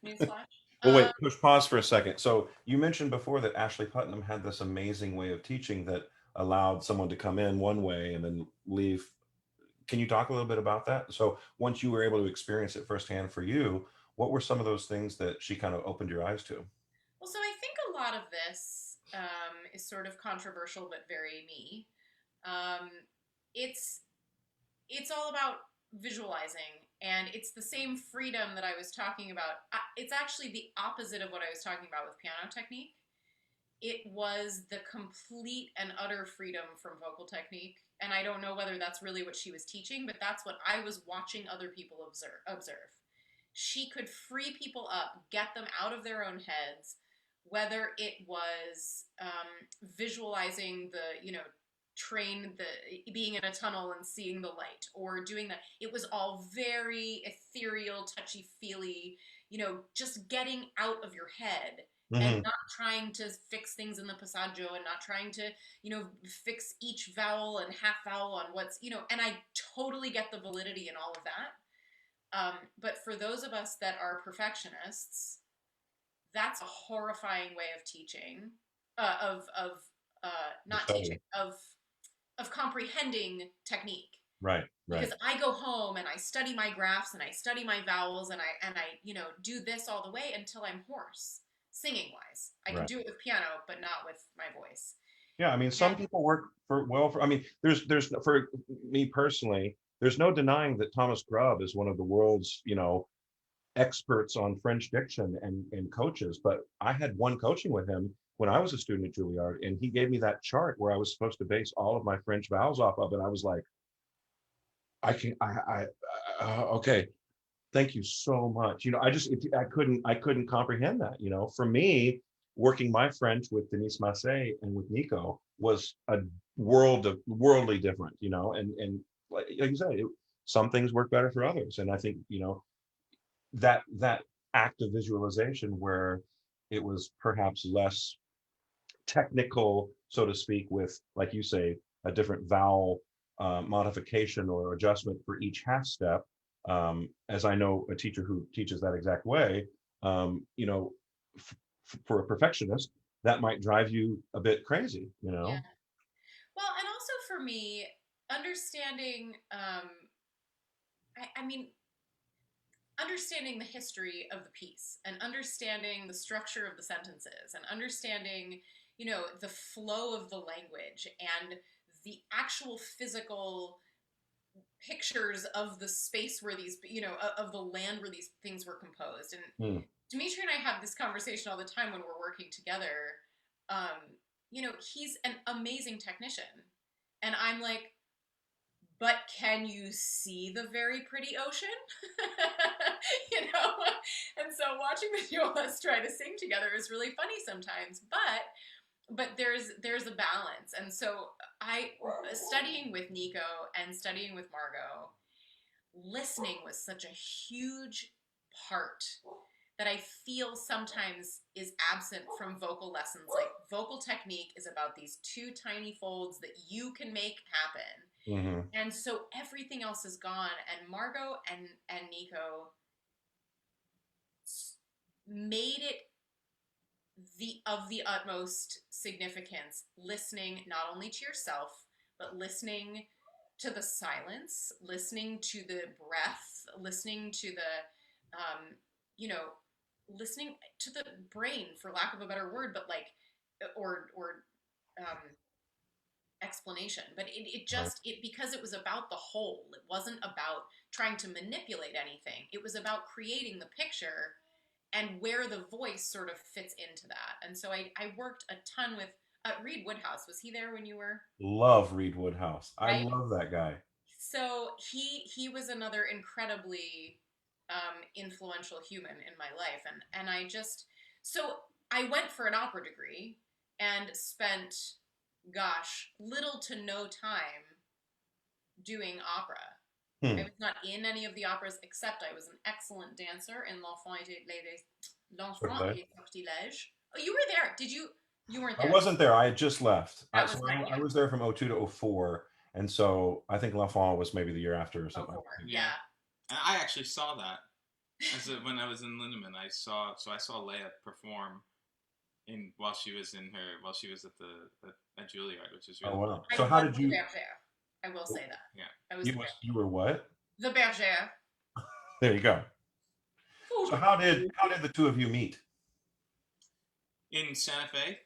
Newsflash. Well, wait, push pause for a second. So you mentioned before that Ashley Putnam had this amazing way of teaching that allowed someone to come in one way and then leave. Can you talk a little bit about that? So once you were able to experience it firsthand for you, what were some of those things that she kind of opened your eyes to? Well, so I think a lot of this is sort of controversial, but very me. Um, it's it's all about visualizing, and it's the same freedom that I was talking about. It's actually the opposite of what I was talking about with piano technique. It was the complete and utter freedom from vocal technique, and I don't know whether that's really what she was teaching, but that's what I was watching other people observe. She could free people up, get them out of their own heads, whether it was visualizing the, train the being in a tunnel and seeing the light, or doing that. It was all very ethereal, touchy feely, just getting out of your head and Hmm. not trying to fix things in the passaggio, and not trying to fix each vowel and half vowel on what's, and I totally get the validity in all of that. But for those of us that are perfectionists, that's a horrifying way of teaching, of not teaching, Study. of comprehending technique. Right, Because right, I go home and I study my graphs and I study my vowels, and I do this all the way until I'm hoarse, singing wise. I can right. do it with piano, but not with my voice. Yeah, I mean, And some people work I mean, there's for me personally, there's no denying that Thomas Grubb is one of the world's, experts on French diction and coaches. But I had one coaching with him when I was a student at Juilliard, and he gave me that chart where I was supposed to base all of my French vowels off of, and I was like, I can, okay, thank you so much. I couldn't comprehend that. For me, working my French with Denise Massé and with Nico was a worldly different. And like you said, some things work better for others, and I think that act of visualization where it was perhaps less technical, so to speak, with, like you say, a different vowel modification or adjustment for each half step. As I know a teacher who teaches that exact way, f- for a perfectionist, that might drive you a bit crazy, yeah, well, and also for me, understanding, I mean, understanding the history of the piece, and understanding the structure of the sentences, and understanding, the flow of the language, and the actual physical pictures of the space where these, of the land where these things were composed. And Hmm. Dimitri and I have this conversation all the time when we're working together. He's an amazing technician, and I'm like, but can you see the very pretty ocean? you know? And so watching the two of us try to sing together is really funny sometimes, but there's a balance. And so I studying with Nico and studying with Margot, listening was such a huge part that I feel sometimes is absent from vocal lessons. Like, vocal technique is about these two tiny folds that you can make happen. Hmm. And so everything else is gone. And Margot and Nico made it the utmost significance, listening not only to yourself, but listening to the silence, listening to the breath, listening to the, you know, listening to the brain, for lack of a better word, but like, or um, explanation. But it Right. just, because it was about the whole. It wasn't about trying to manipulate anything. It was about creating the picture and where the voice sort of fits into that. And so I worked a ton with Reed Woodhouse. Was he there when you were? Love Reed Woodhouse. I Right. love that guy. So he was another incredibly influential human in my life, and I just, so I went for an opera degree and spent, gosh, little to no time doing opera. I Hmm. was not in any of the operas except I was an excellent dancer in L'Enfant et les Sortilèges. Oh, you were there. Did you? You weren't I there. wasn't there. I had just left. That was I was there from '02 to '04, and so I think L'Enfant was maybe the year after or oh something. four. Yeah, Yeah. and I actually saw that. When I was in Lindemann, I saw Leah perform in while she was at Juilliard, which is Oh really wow! I So how was did the you? bergère. I will say that. yeah. I was the You bergère. were what? The bergère. There you go. So how did the two of you meet? In Santa Fe.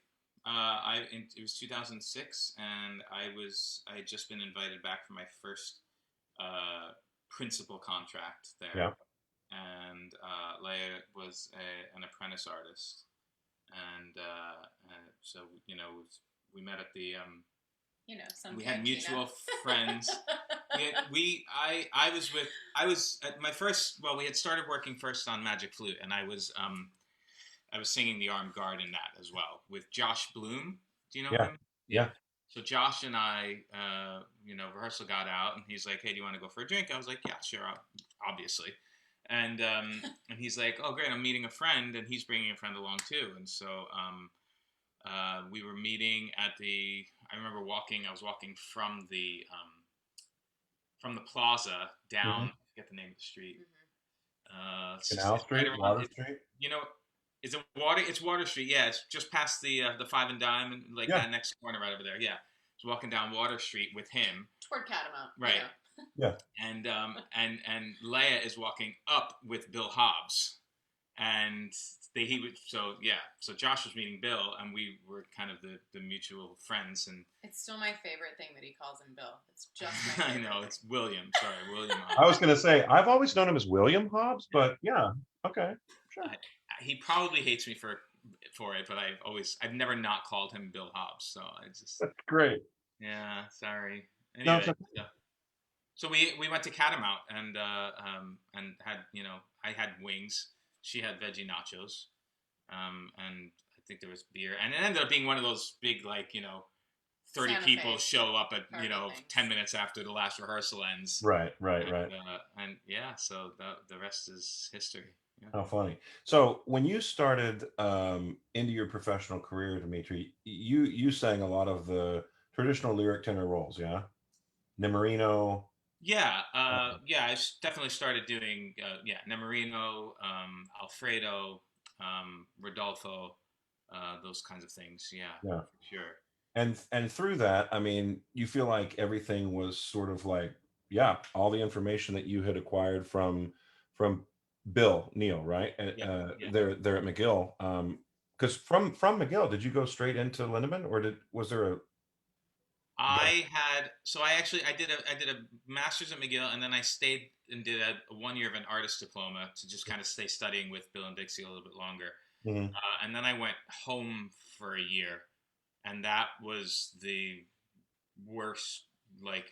It was 2006, and I had just been invited back for my first principal contract there, Yeah. and Leia was an apprentice artist, and so we met at the Some we had cantina. mutual friends. I was at my first. Well, we had started working first on Magic Flute, and I was singing the Armed Guard in that as well with Josh Bloom. Do you know Yeah. him? Yeah. Yeah. So Josh and I, rehearsal got out, and he's like, "Hey, do you want to go for a drink?" I was like, "Yeah, sure, obviously." And he's like, "Oh, great, I'm meeting a friend, and he's bringing a friend along too." And so we were meeting at the. I remember walking. I was walking from the plaza Hmm. down. I forget the name of the street. Canal It's right Street, around. Water Street. You know, is it Water? It's Water Street. Yeah, it's just past the Five and Dime, and like Yeah. that next corner right over there. Yeah, I was walking down Water Street with him, Toward Catamount. right? Yeah. And Leia is walking up with Bill Hobbs, and he would so Josh was meeting Bill, and we were kind of the mutual friends, and It's still my favorite thing that he calls him Bill. It's just my I favorite. know it's William. Sorry, William. I was going to say I've always known him as William Hobbs, but yeah. Okay. Sure. He probably hates me for it, but I've never not called him Bill Hobbs, so I just That's great. yeah, sorry. No, it's Anyway, okay. so we went to Catamount and had I had wings, she had veggie nachos, and I think there was beer, and it ended up being one of those big 30 Santa people Fe show up at party things. 10 minutes after the last rehearsal ends, Right. Right. Right. and yeah, so the rest is history. Yeah. How funny. So when you started into your professional career, Dimitri, you sang a lot of the traditional lyric tenor roles, yeah? Nemorino. Yeah, I definitely started doing Nemorino, Alfredo, Rodolfo, those kinds of things. Yeah, Yeah. for sure. And through that, I mean, you feel like everything was sort of like, yeah, all the information that you had acquired from Bill Neal, right? And Yeah, yeah. there at McGill. Because from McGill, did you go straight into Lindemann, or was there a I did a master's at McGill, and then I stayed and did a 1 year of an artist diploma to just kind of stay studying with Bill and Dixie a little bit longer. Mhm. And then I went home for a year, and that was the worst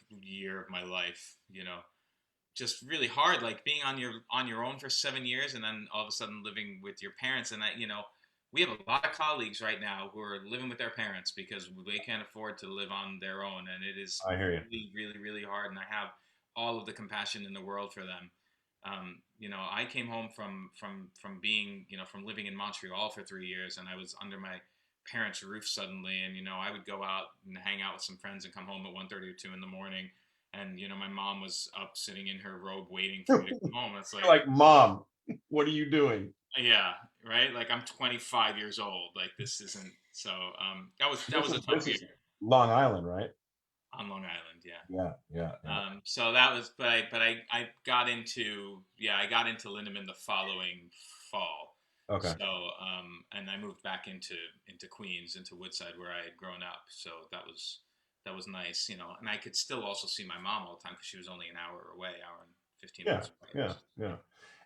year of my life. Just really hard, like being on your own for 7 years, and then all of a sudden living with your parents. And we have a lot of colleagues right now who are living with their parents because they can't afford to live on their own, and it is I hear you. really, really, really hard. And I have all of the compassion in the world for them. I came home from being from living in Montreal for 3 years, and I was under my parents' roof suddenly, and I would go out and hang out with some friends and come home at 1:30 or 2 in the morning, and my mom was up sitting in her robe waiting for me to come home. It's You're like, Mom, what are you doing? yeah, right. Like I'm 25 years old. Like this isn't so. That was a This tough year is Long Island, right? on Long Island. Yeah. Yeah, yeah, yeah. So that was, I got into I got into Lindemann the following fall. Okay. So and I moved back into Queens, into Woodside, where I had grown up. So that was nice, and I could still also see my mom all the time because she was only an hour away, hour and 15 Yeah, minutes away. yeah, yeah.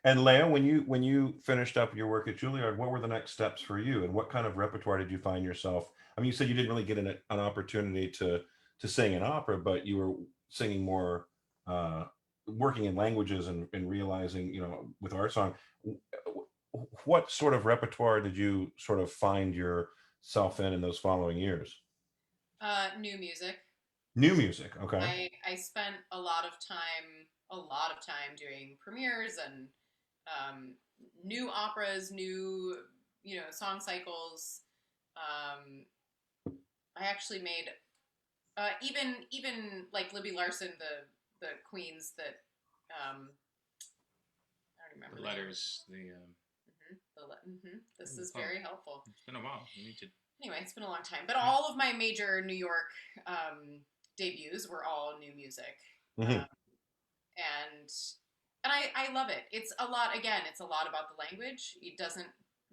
And Leah, when you finished up your work at Juilliard, what were the next steps for you, and what kind of repertoire did you find yourself? I mean, you said you didn't really get an opportunity to sing an opera, but you were singing more, uh, working in languages and realizing, with art song. What sort of repertoire did you sort of find yourself in those following years? New music. New music, okay. I spent a lot of time a lot of time doing premieres and new operas, new song cycles. I actually made even like Libby Larson, the queens that I don't remember the letters. This is very helpful. It's been a while. You need to. Anyway, it's been a long time, but all of my major New York debuts were all new music, Mm-hmm. and I love it. It's a lot. Again, it's a lot about the language. It doesn't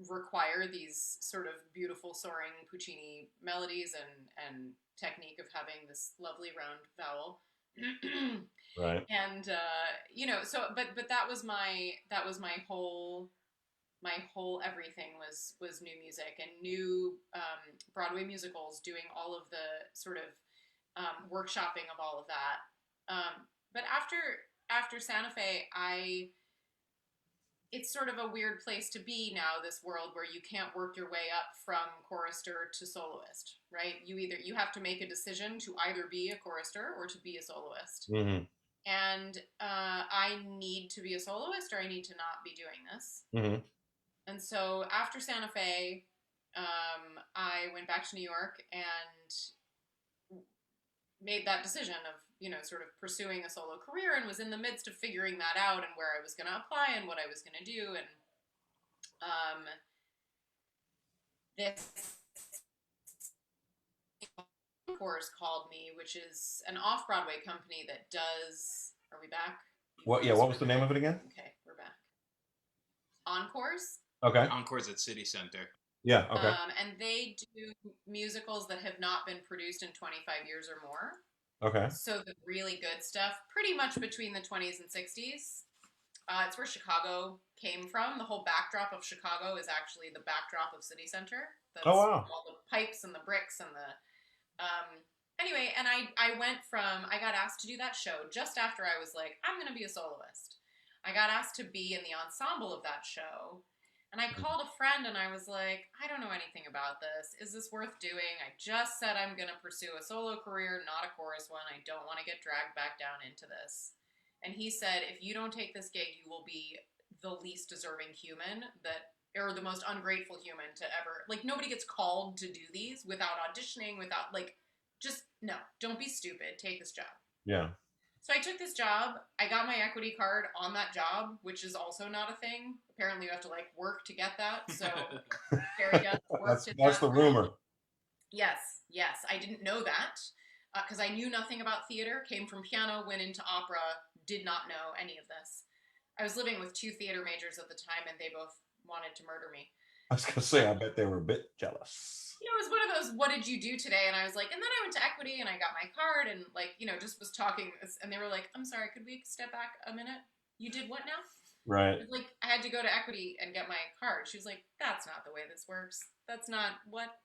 require these sort of beautiful soaring Puccini melodies and technique of having this lovely round vowel. Right. And so but that was my whole everything was new music and new Broadway musicals, doing all of the sort of workshopping of all of that. But after Santa Fe, it's sort of a weird place to be now, this world where you can't work your way up from chorister to soloist, right? You have to make a decision to either be a chorister or to be a soloist. Mm-hmm. And I need to be a soloist, or I need to not be doing this. Mm-hmm. And so after Santa Fe, I went back to New York and made that decision of, sort of pursuing a solo career, and was in the midst of figuring that out and where I was going to apply and what I was going to do. And this course called me, which is an off-Broadway company that does... Are we back? What was the name of it again? Okay, we're back. Encores. Okay. Encores at City Center. Yeah, okay. And they do musicals that have not been produced in 25 years or more. Okay. So the really good stuff, pretty much between the 20s and 60s. It's where Chicago came from. The whole backdrop of Chicago is actually the backdrop of City Center. That's Oh, wow. all the pipes and the bricks and the... Anyway, and I got asked to do that show just after I was like, I'm going to be a soloist. I got asked to be in the ensemble of that show. And I called a friend and I was like, I don't know anything about this. Is this worth doing? I just said I'm going to pursue a solo career, not a chorus one. I don't want to get dragged back down into this. And he said, if you don't take this gig, you will be the least deserving human or the most ungrateful human to ever, like, nobody gets called to do these without auditioning, without, like, just, no, don't be stupid. Take this job. Yeah. So I took this job. I got my equity card on that job, which is also not a thing. Apparently, you have to like work to get that. So Carrie does work that's the rumor. Yes. I didn't know that because I knew nothing about theater. Came from piano, went into opera. Did not know any of this. I was living with 2 theater majors at the time, and they both wanted to murder me. I was gonna say, I bet they were a bit jealous. It was one of those, what did you do today? And I was like, and then I went to equity and I got my card and like, just was talking. And they were like, I'm sorry, could we step back a minute? You did what now? Right. Like, I had to go to equity and get my card. She was like, that's not the way this works. That's not what.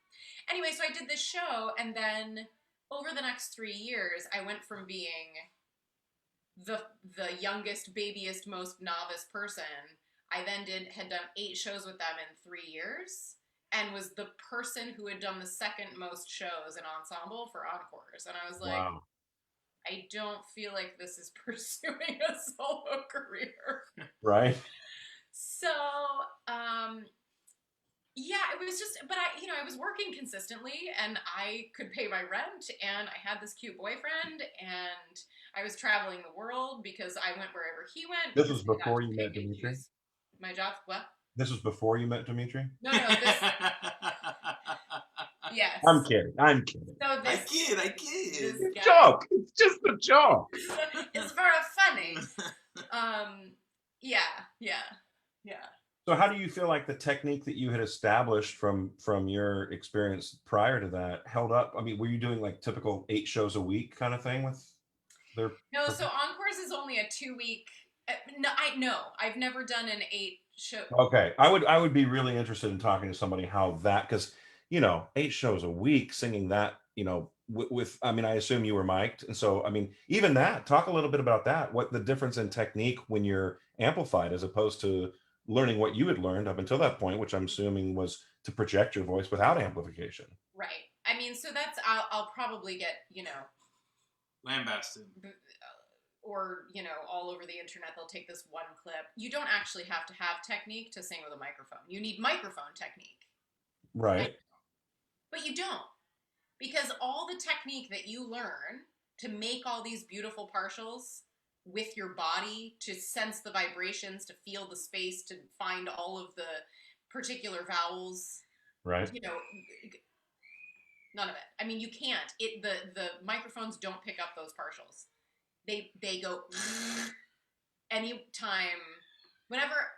Anyway, so I did this show. And then over the next 3 years, I went from being the youngest, babiest, most novice person. I then had done 8 shows with them in 3 years. And was the person who had done the second most shows in ensemble for encores. And I was like, wow. I don't feel like this is pursuing a solo career. Right. So, yeah, it was just, but I was working consistently and I could pay my rent and I had this cute boyfriend and I was traveling the world because I went wherever he went. This was before you met Dimitri? My job, what? This was before you met Dimitri? No, this... Yes. I'm kidding. So this, I kid. It's a joke. It's just a joke. It's very funny. Yeah. So how do you feel like the technique that you had established from your experience prior to that held up? I mean, were you doing like typical 8 shows a week kind of thing with their... No, so Encores is only a 2-week... I've never done an 8 show. Okay. I would be really interested in talking to somebody how that, because 8 shows a week singing that, with I mean, I assume you were mic'd. And so, I mean, even that, talk a little bit about that, what the difference in technique when you're amplified as opposed to learning what you had learned up until that point, which I'm assuming was to project your voice without amplification. Right. I mean, so that's, I'll probably get, lambasted. or all over the internet they'll take this one clip. You don't actually have to have technique to sing with a microphone. You need microphone technique, Right. but you don't, because all the technique that you learn to make all these beautiful partials with your body, to sense the vibrations, to feel the space, to find all of the particular vowels, Right. none of it. I mean, you can't. The microphones don't pick up those partials. They go anytime. Whenever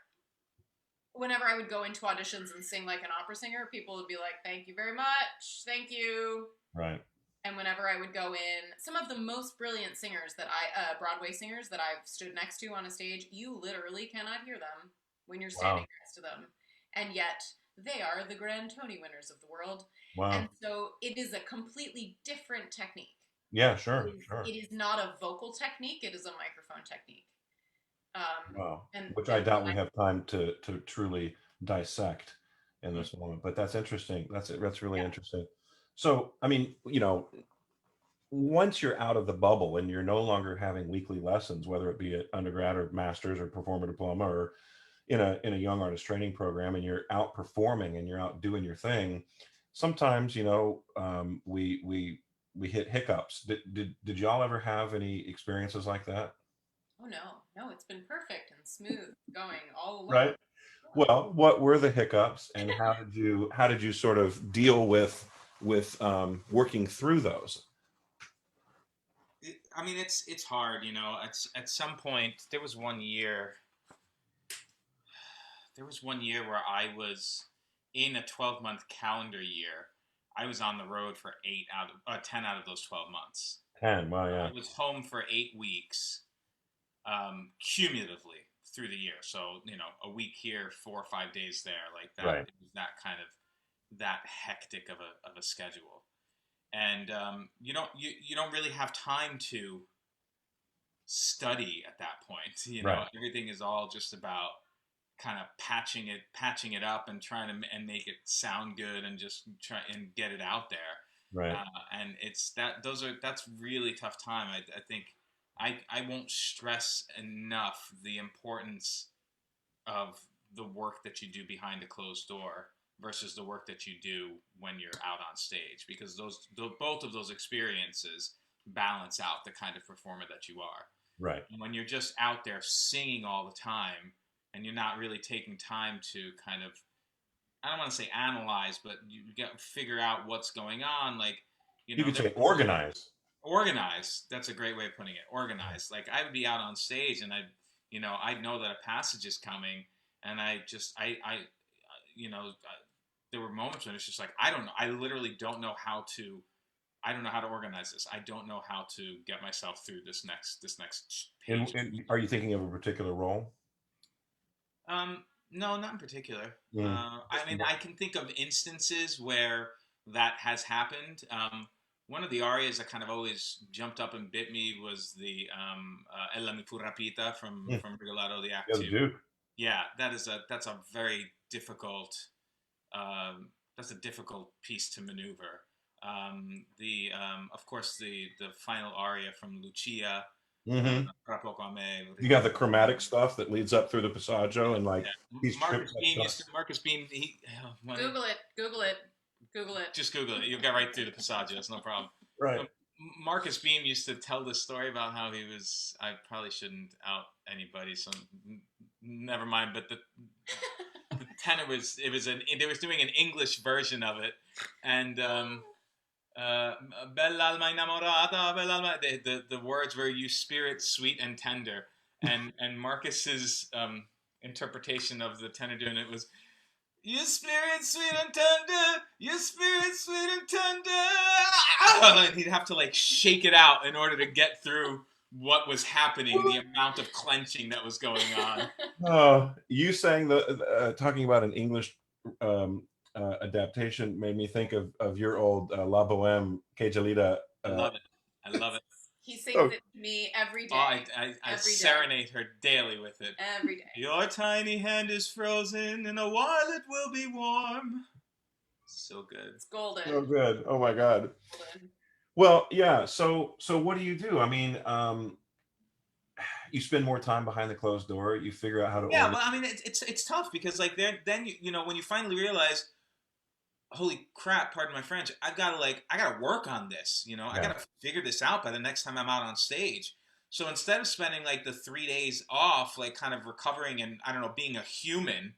I would go into auditions and sing like an opera singer, people would be like, "Thank you very much, thank you." Right. And whenever I would go in, some of the most brilliant singers that Broadway singers that I've stood next to on a stage, you literally cannot hear them when you're standing next to them, and yet they are the Grand Tony winners of the world. Wow. And so it is a completely different technique. Yeah, sure, sure. It is not a vocal technique, it is a microphone technique. Wow. Which I doubt we have time to truly dissect in this moment, but that's interesting. That's really interesting. So, I mean, once you're out of the bubble and you're no longer having weekly lessons, whether it be at undergrad or master's or performer diploma or in a young artist training program, and you're out performing and you're out doing your thing, sometimes we hit hiccups. Did y'all ever have any experiences like that? Oh no, it's been perfect and smooth going all along. Right. Well, what were the hiccups, and how did you sort of deal with working through those? I mean, it's hard, at some point there was one year where I was in a 12-month calendar year. I was on the road for 10 out of those 12 months. 10, wow, yeah. I was home for 8 weeks, cumulatively through the year. So, a week here, 4 or 5 days there, like that. Right. It was that hectic of a schedule. And you don't really have time to study at that point. Right. Everything is all just about kind of patching it up and trying to and make it sound good and just try and get it out there. Right. And that's really tough time. I think I won't stress enough the importance of the work that you do behind a closed door versus the work that you do when you're out on stage, because both of those experiences balance out the kind of performer that you are. Right. And when you're just out there singing all the time and you're not really taking time to kind of, I don't want to say analyze, but you got to figure out what's going on. Like, you could say organize. Organize. That's a great way of putting it. Organize. Like, I would be out on stage and I'd know that a passage is coming, and there were moments when it's just like, I don't know. I literally don't know how to. I don't know how to organize this. I don't know how to get myself through this next page. And are you thinking of a particular role? No, not in particular. I mean, I can think of instances where that has happened. One of the arias that kind of always jumped up and bit me was the Ella mi fu rapita from Rigoletto, the Act 2. Yeah, that's a very difficult. That's a difficult piece to maneuver. Of course, the final aria from Lucia. Mm-hmm. You got the chromatic stuff that leads up through the passaggio, and like Marcus Beam. Google it. Just Google it. You'll get right through the passaggio. It's no problem. Right. Marcus Beam used to tell this story about how he was. I probably shouldn't out anybody, so never mind. But the tenor was. They was doing an English version of it, and. Bell'alma innamorata, bell'alma. The words were "you spirit sweet and tender," and Marcus's interpretation of the tenor doing it was "you spirit sweet and tender, you spirit sweet and tender," and he'd have to like shake it out in order to get through what was happening, the amount of clenching that was going on. Oh, you saying talking about an English adaptation made me think of your old La Boheme, Que Gelida. I love it. He sings it to me every day. Oh, I serenade her daily with it. Every day. Your tiny hand is frozen, in a while it will be warm. So good. It's golden. So good. Oh my God. Golden. Well, yeah. So what do you do? I mean, you spend more time behind the closed door. You figure out how to Yeah, organize. but I mean, it's tough because like then you know when you finally realize, holy crap, pardon my French, I gotta work on this. You know, I Yeah, gotta figure this out by the next time I'm out on stage. So instead of spending like the 3 days off, like kind of recovering and I don't know, being a human,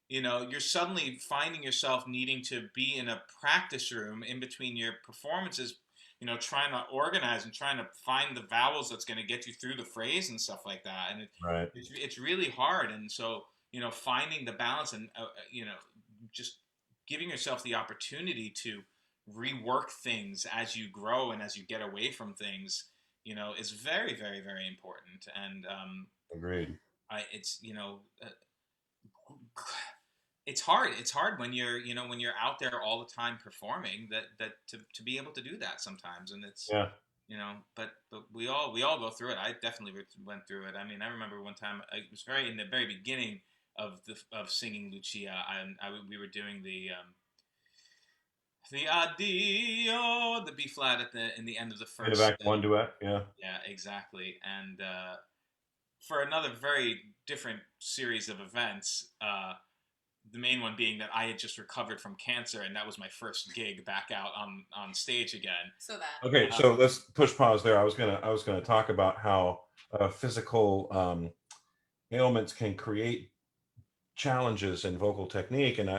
you know, you're suddenly finding yourself needing to be in a practice room in between your performances, you know, trying to organize and trying to find the vowels that's going to get you through the phrase and stuff like that. And right. it's really hard. And so, you know, finding the balance and, you know, just giving yourself the opportunity to rework things as you grow and as you get away from things, you know, is very, very, very important. And Agreed. it's, you know, it's hard. It's hard when you're, you know, when you're out there all the time performing that to be able to do that sometimes. And it's, Yeah. you know, but we all go through it. I definitely went through it. I mean, I remember one time it was very in the very beginning of singing Lucia. We were doing the addio, the B flat at the in the end of the End of first. Act One duet. Yeah. Yeah, exactly. And for another very different series of events, the main one being that I had just recovered from cancer, and that was my first gig back out on stage again. So that. Okay, so let's push pause there. I was gonna talk about how physical ailments can create challenges in vocal technique, and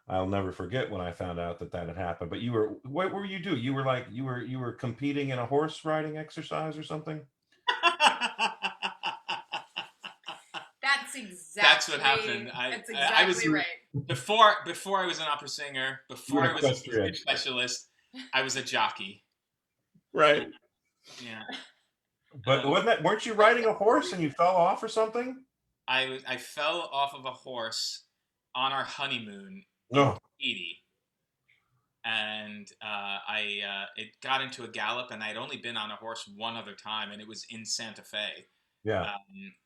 I'll never forget when I found out that had happened. But what were you do? You were like you were competing in a horse riding exercise or something? That's exactly. That's what happened. That's I was exactly right. before I was an opera singer, before I was a equestrian. music specialist, I was a jockey. Right. Yeah. But weren't you riding a horse and you fell off or something? I fell off of a horse on our honeymoon in No. Tahiti, and it got into a gallop, and I'd only been on a horse one other time, and it was in Santa Fe. Yeah.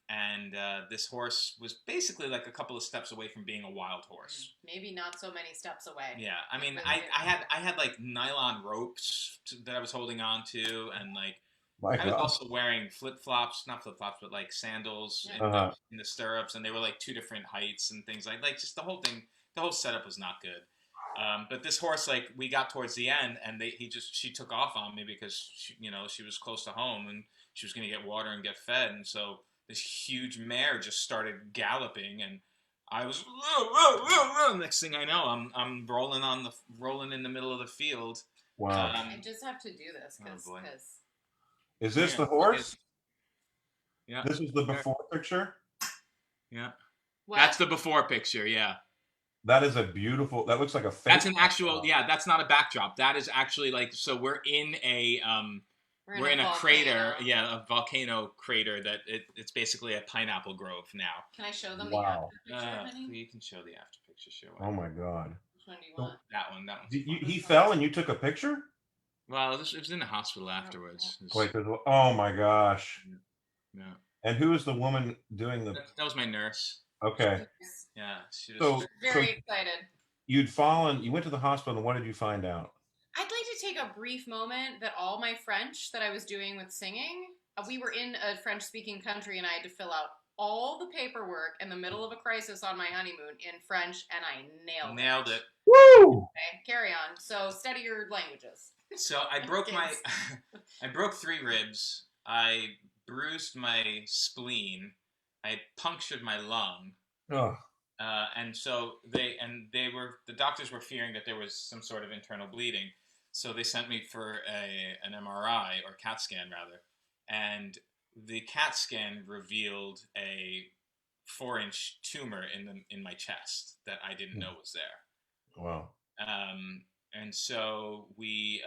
And this horse was basically like a couple of steps away from being a wild horse. Maybe not so many steps away. Yeah, I mean, I had like nylon ropes that I was holding on to, and like My I was God. also wearing not flip flops, but like sandals in the stirrups, and they were like two different heights and things like just the whole thing. The whole setup was not good. But this horse, like we got towards the end, and she took off on me because she was close to home and she was going to get water and get fed, and so this huge mare just started galloping, and I was next thing I know, I'm rolling in the middle of the field. Wow. I just have to do this because. Is this the horse? Yeah. This is the before picture? Yeah. What? That's the before picture, yeah. That is a beautiful, that looks like a fake. That's an actual, yeah, that's not a backdrop. That is actually like, so we're in a crater, yeah, a volcano crater that it's basically a pineapple grove now. Can I show them Wow. the after picture? You can show the after picture, sure. Oh my God. Which one do you want? That one. He fell and you took a picture? Well, it was in the hospital afterwards. Oh my gosh. Yeah. And who is the woman doing the? That was my nurse. Okay. Yeah, she was very excited. You'd fallen. You went to the hospital, and what did you find out? I'd like to take a brief moment that all my French that I was doing with singing, we were in a French-speaking country, and I had to fill out all the paperwork in the middle of a crisis on my honeymoon in French, and I nailed it. Woo! Okay, carry on. So study your languages. So I broke I broke 3 ribs. I bruised my spleen. I punctured my lung. Oh. And so the doctors were fearing that there was some sort of internal bleeding. So they sent me for an MRI or CAT scan rather. And the CAT scan revealed a 4-inch tumor in my chest that I didn't know was there. Wow. And so we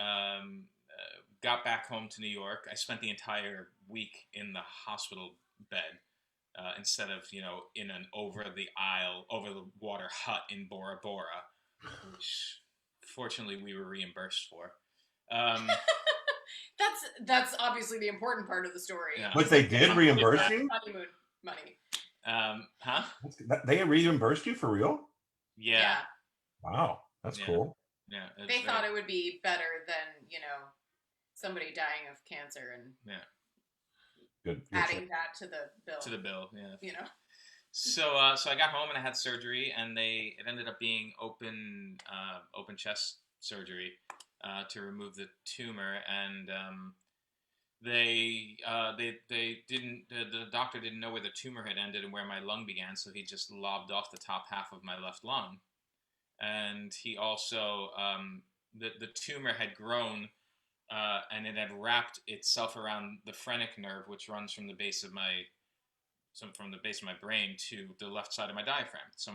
got back home to New York. I spent the entire week in the hospital bed instead of, in an over the water hut in Bora Bora, which fortunately we were reimbursed for. That's obviously the important part of the story. Yeah. But they did reimburse you? Honeymoon money. Huh? They reimbursed you for real? Yeah. Wow, that's cool. Yeah. They thought it would be better than, somebody dying of cancer. And Good. adding that to the bill. Yeah. You know. So I got home and I had surgery, and it ended up being open chest surgery to remove the tumor, and they didn't the doctor didn't know where the tumor had ended and where my lung began, so he just lobbed off the top half of my left lung, and he also the tumor had grown. And it had wrapped itself around the phrenic nerve, which runs from the base of my brain to the left side of my diaphragm. So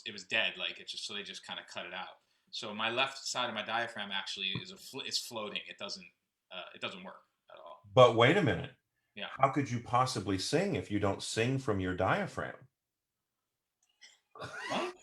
it was dead. Like so they just kind of cut it out. So my left side of my diaphragm actually is floating. It doesn't work at all. But wait a minute. Yeah. How could you possibly sing if you don't sing from your diaphragm? What?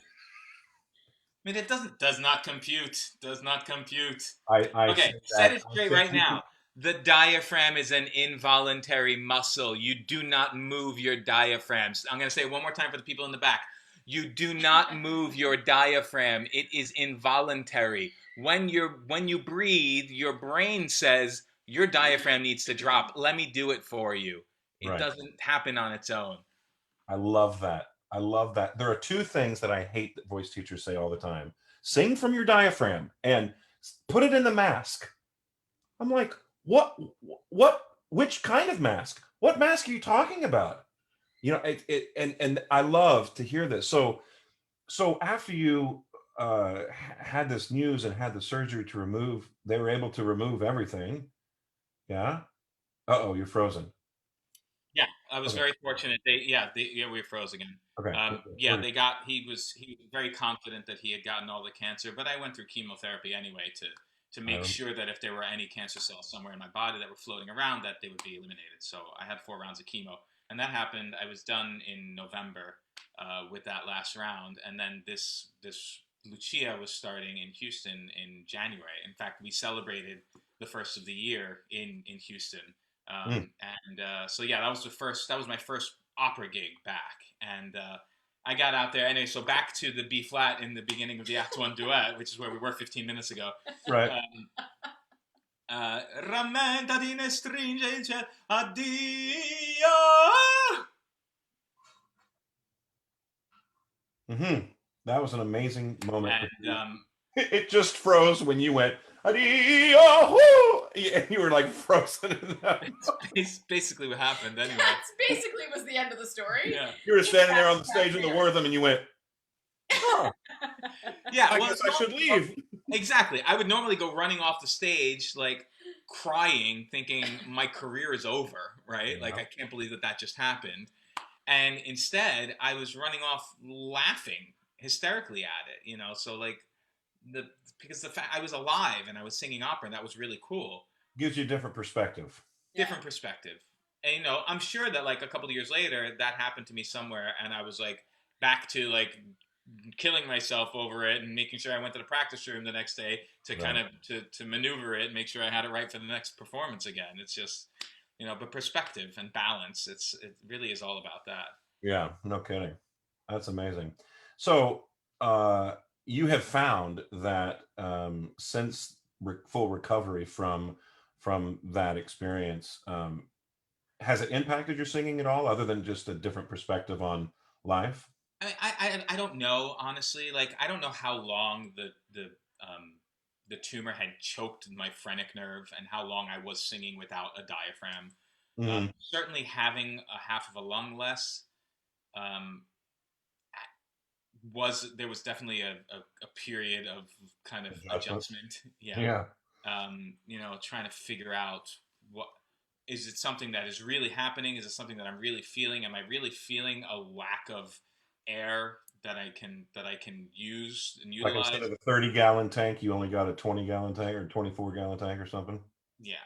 I mean, it does not compute. Does not compute. Okay, set it straight right now. The diaphragm is an involuntary muscle. You do not move your diaphragms. I'm going to say it one more time for the people in the back. You do not move your diaphragm. It is involuntary. When you breathe, your brain says your diaphragm needs to drop. Let me do it for you. It doesn't happen on its own. I love that. I love that. There are two things that I hate that voice teachers say all the time. Sing from your diaphragm and put it in the mask. I'm like, what, which kind of mask? What mask are you talking about? You know, and I love to hear this. So after you had this news and had the surgery to remove, they were able to remove everything. Yeah. Uh-oh, you're frozen. Yeah, I was very fortunate. We froze again. Okay. He was very confident that he had gotten all the cancer, but I went through chemotherapy anyway to make sure that if there were any cancer cells somewhere in my body that were floating around, that they would be eliminated. So I had 4 rounds of chemo, and that happened. I was done in November with that last round, and then this Lucia was starting in Houston in January. In fact, we celebrated the first of the year in Houston. That was my first opera gig back, and I got out there anyway. So back to the B flat in the beginning of the Act 1 duet, which is where we were 15 minutes ago. Right. Rammenta di ne stringe il cielo, addio. That was an amazing moment. And it just froze when you went addio, and you were like frozen. It's basically what happened. Anyway, that's basically was the end of the story. Yeah. You were standing there on the stage in the Wortham, and you went, "Oh, yeah, I guess I should leave." Exactly. I would normally go running off the stage, like crying, thinking my career is over. Right? Yeah. Like I can't believe that just happened. And instead, I was running off laughing hysterically at it. You know, so like because the fact I was alive and I was singing opera, and that was really cool. Gives you a different perspective. Different perspective. And, you know, I'm sure that like a couple of years later that happened to me somewhere, and I was like back to like killing myself over it and making sure I went to the practice room the next day to kind of to maneuver it and make sure I had it right for the next performance again. It's just, you know, but perspective and balance, it really is all about that. Yeah, no kidding. That's amazing. So you have found that since full recovery from that experience, has it impacted your singing at all, other than just a different perspective on life? I don't know, honestly. Like I don't know how long the tumor had choked my phrenic nerve and how long I was singing without a diaphragm. Certainly having a half of a lung less there was definitely a period of kind of adjustment. Yeah. You know, trying to figure out what is it something that is really happening? Is it something that I'm really feeling? Am I really feeling a lack of air that I can use and utilize? Like instead of a 30-gallon tank, you only got a 20-gallon tank or 24-gallon tank or something? Yeah.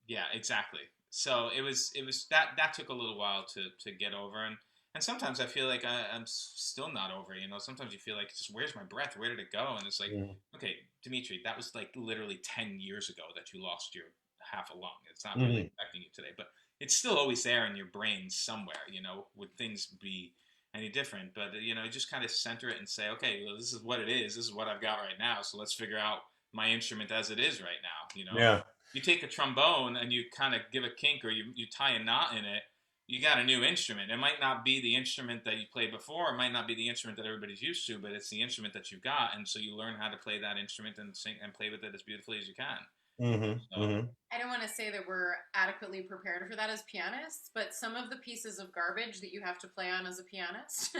Yeah, exactly. So it was that took a little while to get over, and sometimes I feel like I'm still not over it. You know, sometimes you feel like, just where's my breath? Where did it go? And it's like, okay, Dimitri, that was like literally 10 years ago that you lost your half a lung. It's not really affecting you today, but it's still always there in your brain somewhere. You know, would things be any different? But you know, just kind of center it and say, okay, well, this is what it is. This is what I've got right now. So let's figure out my instrument as it is right now. You know, you take a trombone and you kind of give a kink or you tie a knot in it, you got a new instrument. It might not be the instrument that you played before. It might not be the instrument that everybody's used to, but it's the instrument that you've got. And so you learn how to play that instrument and sing and play with it as beautifully as you can. Mm-hmm. So, Mm-hmm. I don't want to say that we're adequately prepared for that as pianists, but some of the pieces of garbage that you have to play on as a pianist,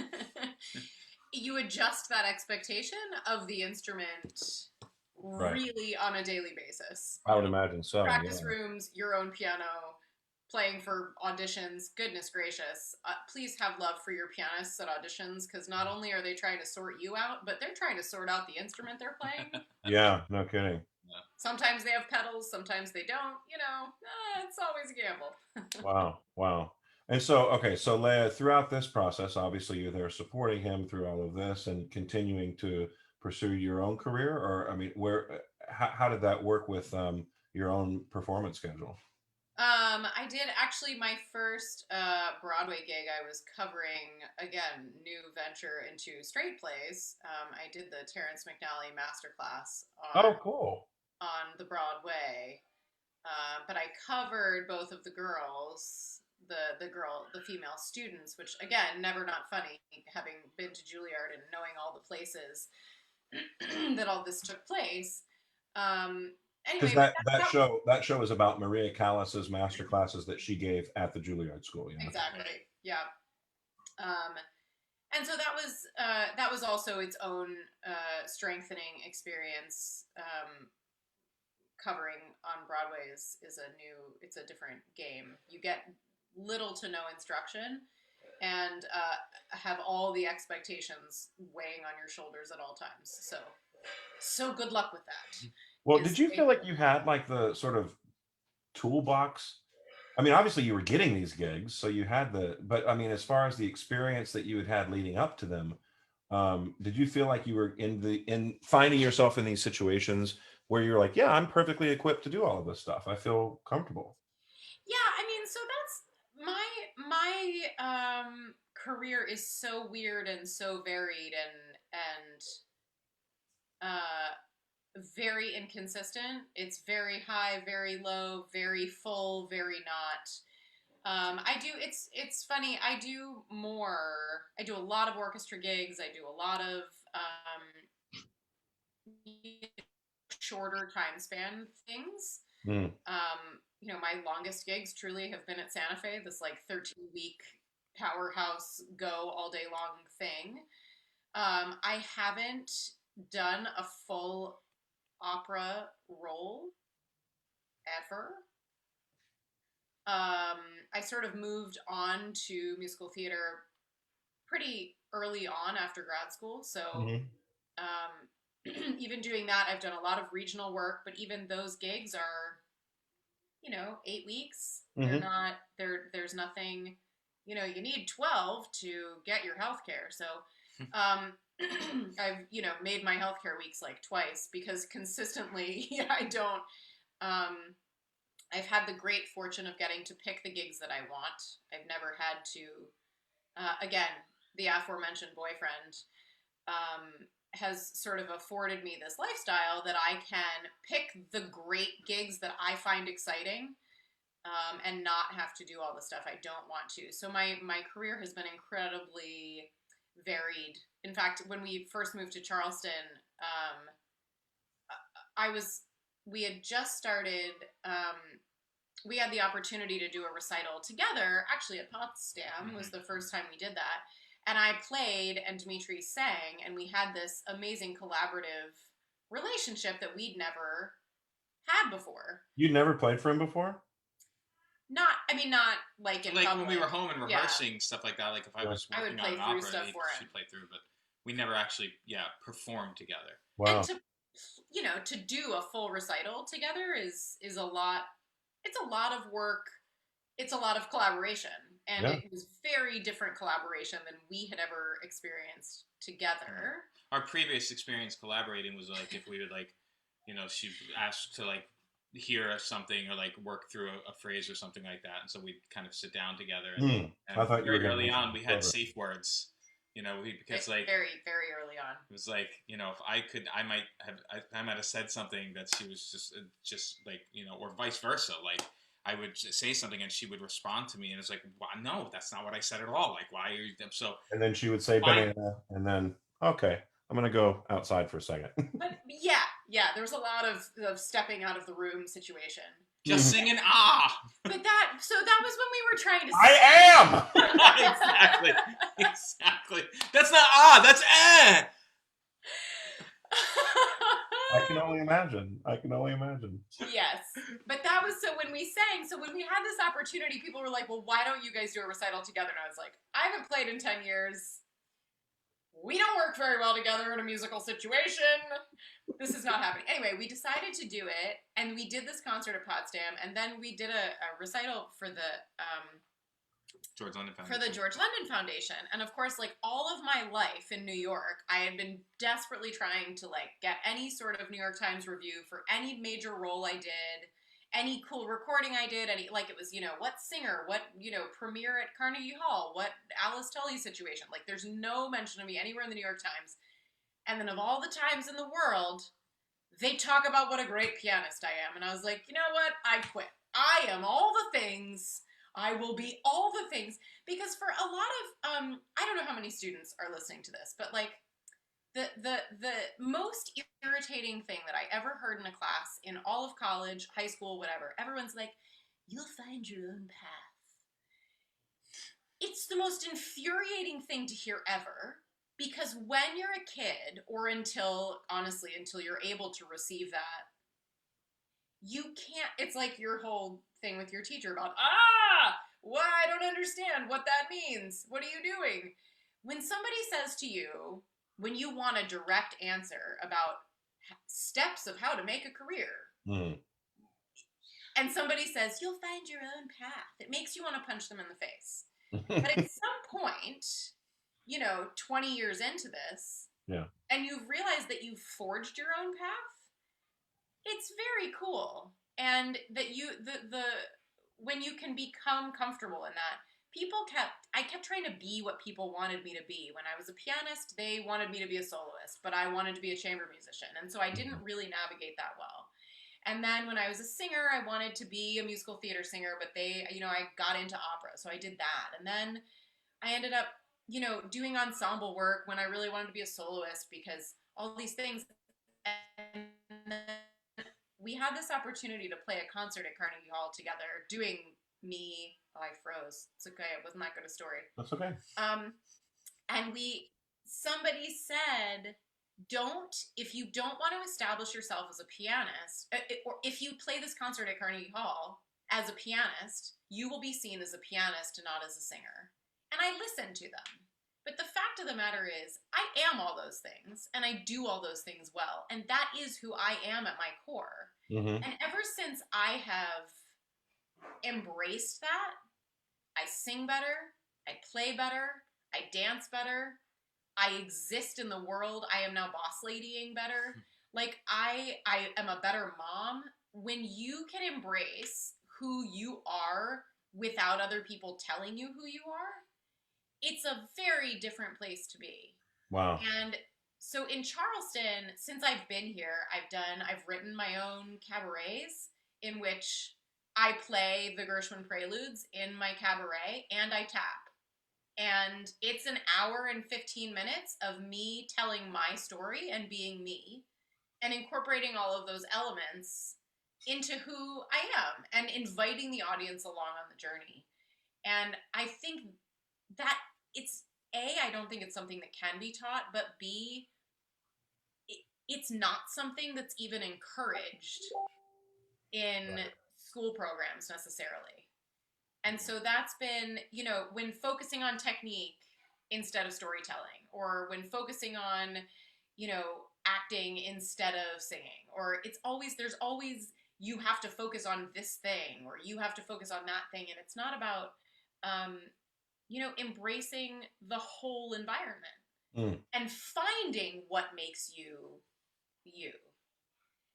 you adjust that expectation of the instrument Right. really on a daily basis. I would imagine so. Practice Yeah. rooms, your own piano, playing for auditions. Goodness gracious. Please have love for your pianists at auditions, because not only are they trying to sort you out, but they're trying to sort out the instrument they're playing. Yeah, no kidding. Sometimes they have pedals, sometimes they don't. It's always a gamble. Wow, wow. And so, okay, so Leah, throughout this process, obviously you're there supporting him through all of this and continuing to pursue your own career, or I mean, how did that work with your own performance schedule? I did actually my first Broadway gig. I was covering, again, new venture into straight plays. I did the Terrence McNally masterclass Oh, cool. on the Broadway, but I covered both of the girls, the female students, which again, never not funny, having been to Juilliard and knowing all the places that all this took place. Because Anyway, that show is about Maria Callas's master classes that she gave at the Juilliard School. Yeah. exactly, yeah. And so that was also its own strengthening experience. Covering on Broadway is it's a different game. You get little to no instruction and have all the expectations weighing on your shoulders at all times. So good luck with that. Well, did you feel like you had like the sort of toolbox? I mean, obviously you were getting these gigs, so you had but I mean, as far as the experience that you had leading up to them, did you feel like you were in finding yourself in these situations where you're like, yeah, I'm perfectly equipped to do all of this stuff. I feel comfortable. Yeah, I mean, so that's my career is so weird and so varied and very inconsistent. It's very high, very low, very full, very not. It's funny. I do a lot of orchestra gigs. I do a lot of shorter time span things. Mm. My longest gigs truly have been at Santa Fe, this like 13-week powerhouse go all day long thing. I haven't done a full opera role ever. I sort of moved on to musical theater pretty early on after grad school. So even doing that, I've done a lot of regional work, but even those gigs are, 8 weeks. They're not, there's nothing, you need 12 to get your health care. So I've, made my healthcare weeks like twice because consistently I don't, I've had the great fortune of getting to pick the gigs that I want. I've never had to, again, the aforementioned boyfriend has sort of afforded me this lifestyle that I can pick the great gigs that I find exciting and not have to do all the stuff I don't want to. So my career has been incredibly varied. In fact, when we first moved to Charleston, we had just started, we had the opportunity to do a recital together, actually at Potsdam was the first time we did that. And I played and Dimitri sang, and we had this amazing collaborative relationship that we'd never had before. You'd never played for him before? Not like in like public. When we were home and rehearsing stuff like that. Like if I was I would working play on an through opera, stuff for him. she'd play through, but we never actually performed together. Wow. And to do a full recital together is a lot. It's a lot of work. It's a lot of collaboration, and it was very different collaboration than we had ever experienced together. Our previous experience collaborating was like if we would she'd ask to like hear something or like work through a phrase or something like that, and so we'd kind of sit down together. And I thought very early on we had safe words. because like very, very early on. it was like, if I could, I might have said something that she was just like, or vice versa. Like I would say something and she would respond to me, and it's like, well, no, that's not what I said at all. Like, why are you so? And then she would say banana, and then okay, I'm gonna go outside for a second. But yeah, there was a lot of stepping out of the room situation. Just singing ah. But that was when we were trying to. I am. exactly. That's not ah. That's eh. I can only imagine. Yes, but that was so when we sang. So when we had this opportunity, people were like, "Well, why don't you guys do a recital together?" And I was like, "I haven't played in 10 years. We don't work very well together in a musical situation. This is not happening." Anyway, we decided to do it, and we did this concert at Potsdam, and then we did a recital for the George London Foundation. And of course, like all of my life in New York, I had been desperately trying to like get any sort of New York Times review for any major role I did, any cool recording I did, like it was, what singer, what, premiere at Carnegie Hall, what Alice Tully situation. Like there's no mention of me anywhere in the New York Times. And then of all the times in the world, they talk about what a great pianist I am. And I was like, you know what? I quit. I am all the things. I will be all the things. Because for a lot of, I don't know how many students are listening to this, but like the most irritating thing that I ever heard in a class in all of college, high school, whatever, everyone's like, you'll find your own path. It's the most infuriating thing to hear ever. Because when you're a kid, or until you're able to receive that, you can't, it's like your whole thing with your teacher about, well, I don't understand what that means. What are you doing? When somebody says to you, when you want a direct answer about steps of how to make a career, and somebody says, you'll find your own path, it makes you want to punch them in the face. But at some point, 20 years into this, and you've realized that you've forged your own path, it's very cool. And that when you can become comfortable in that, I kept trying to be what people wanted me to be. When I was a pianist, they wanted me to be a soloist, but I wanted to be a chamber musician. And so I didn't really navigate that well. And then when I was a singer, I wanted to be a musical theater singer, but I got into opera, so I did that. And then I ended up doing ensemble work when I really wanted to be a soloist, because all these things. And then we had this opportunity to play a concert at Carnegie Hall together, doing me. Oh, I froze. It's okay. It wasn't that good a story. That's okay. And somebody said, if you don't want to establish yourself as a pianist, or if you play this concert at Carnegie Hall as a pianist, you will be seen as a pianist and not as a singer. And I listened to them. But the fact of the matter is, I am all those things, and I do all those things well. And that is who I am at my core. Mm-hmm. And ever since I have embraced that, I sing better, I play better, I dance better, I exist in the world. I am now boss ladying better. Like, I am a better mom. When you can embrace who you are without other people telling you who you are, it's a very different place to be. Wow. And so in Charleston, since I've been here, I've written my own cabarets in which I play the Gershwin Preludes in my cabaret and I tap. And it's an hour and 15 minutes of me telling my story and being me and incorporating all of those elements into who I am and inviting the audience along on the journey. And I think that it's I don't think it's something that can be taught, but B, it's not something that's even encouraged in school programs necessarily. And so that's been, when focusing on technique instead of storytelling, or when focusing on, acting instead of singing, or there's always, you have to focus on this thing, or you have to focus on that thing. And it's not about, embracing the whole environment and finding what makes you, you.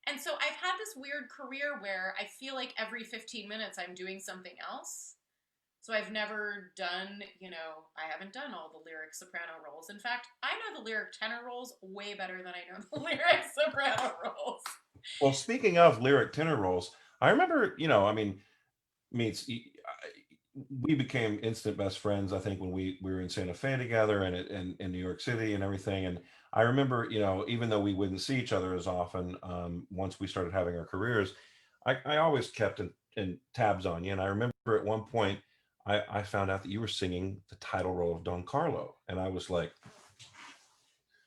And so I've had this weird career where I feel like every 15 minutes I'm doing something else. So I've never done, I haven't done all the lyric soprano roles. In fact, I know the lyric tenor roles way better than I know the lyric soprano roles. Well, speaking of lyric tenor roles, I remember, meets we became instant best friends. I think when we were in Santa Fe together and in New York City and everything. And I remember, even though we wouldn't see each other as often, once we started having our careers, I always kept in tabs on you. And I remember at one point I found out that you were singing the title role of Don Carlo, and I was like,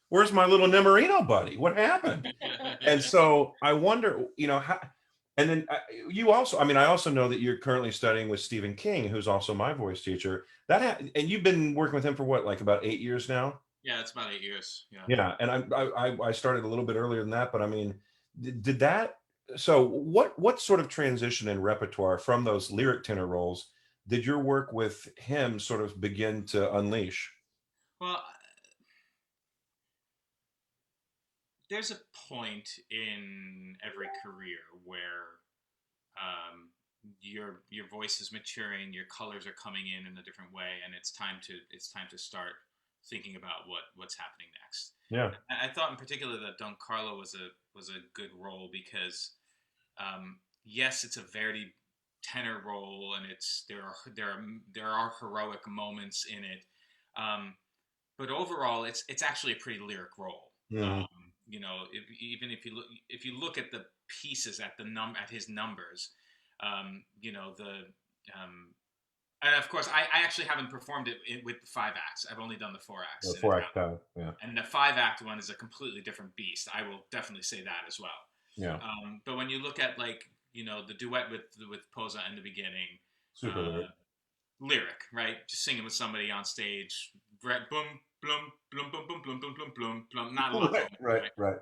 "Where's my little Nemorino buddy? What happened?" And so I wonder, how. And then you also, I also know that you're currently studying with Stephen King, who's also my voice teacher. And you've been working with him for what, like about 8 years now? Yeah, it's about 8 years. Yeah. Yeah, and I started a little bit earlier than that, but I mean, did that? So what sort of transition in repertoire from those lyric tenor roles did your work with him sort of begin to unleash? Well, there's a point in every career where your voice is maturing, your colors are coming in a different way, and it's time to start thinking about what's happening next. Yeah, I thought in particular that Don Carlo was a good role because yes, it's a Verdi tenor role, and there are heroic moments in it, but overall, it's actually a pretty lyric role. hmm, Even if you look at the pieces at his numbers, the and of course, I actually haven't performed it with the 5 acts. I've only done the 4 acts in before I Italian. yeah, And the 5 act one is a completely different beast. I will definitely say that as well. yeah, But when you look at the duet with Posa in the beginning, super lyric. lyric, right? Just singing with somebody on stage, boom, blum, blum, blum, blum, blum, blum, blum, blum, blum. Not a lot Right, going on, right, right? right.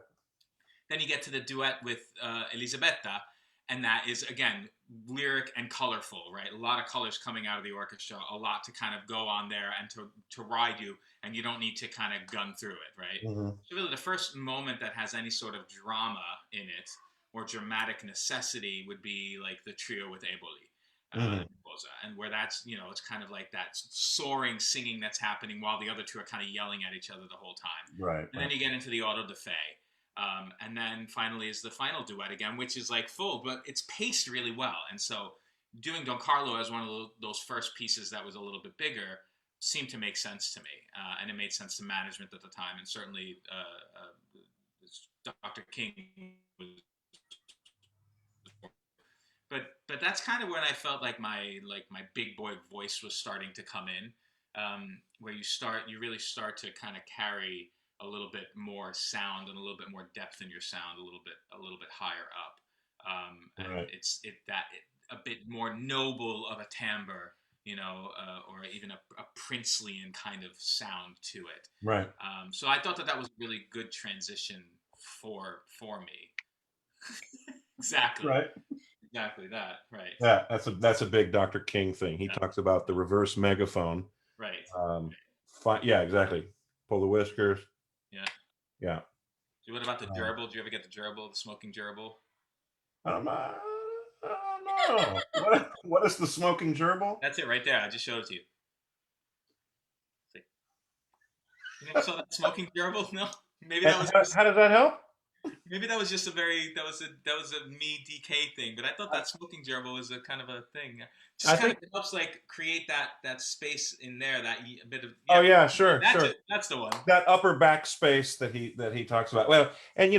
Then you get to the duet with Elisabetta, and that is again lyric and colorful, right? A lot of colors coming out of the orchestra, a lot to kind of go on there and to ride you, and you don't need to kind of gun through it, right? Hmm. So really, the first moment that has any sort of drama in it or dramatic necessity would be like the trio with Eboli. Hmm. And where that's it's kind of like that soaring singing that's happening while the other two are kind of yelling at each other the whole time, Right, and then right. you get into the auto de fe, and then finally is the final duet again, which is like full, but it's paced really well. And so doing Don Carlo as one of those first pieces that was a little bit bigger seemed to make sense to me, and it made sense to management at the time, and certainly Dr. King was. But that's kind of when I felt like my big boy voice was starting to come in, where you really start to kind of carry a little bit more sound and a little bit more depth in your sound, a little bit higher up, and Right. a bit more noble of a timbre, or even a princelian kind of sound to it. Right. So I thought that was a really good transition for me. Exactly. Right. Exactly that. Right. Yeah, that's a big Dr. King thing. He Yeah. talks about the reverse megaphone. Right. Um, yeah, exactly. Pull the whiskers. Yeah. Yeah. So what about the Um, gerbil? Do you ever get the gerbil, the smoking gerbil? I don't know. What is the smoking gerbil? That's it right there. I just showed it to you. See? You never saw that smoking gerbil? No. Maybe And that was how does that help? maybe that was just that was a me DK thing. But I thought that smoking gerbil was a kind of a thing. I Just kind think. of helps like create that space in there. A bit of Oh yeah. yeah, sure, That's sure. it. That's the one. That upper back space that he talks about. Well, and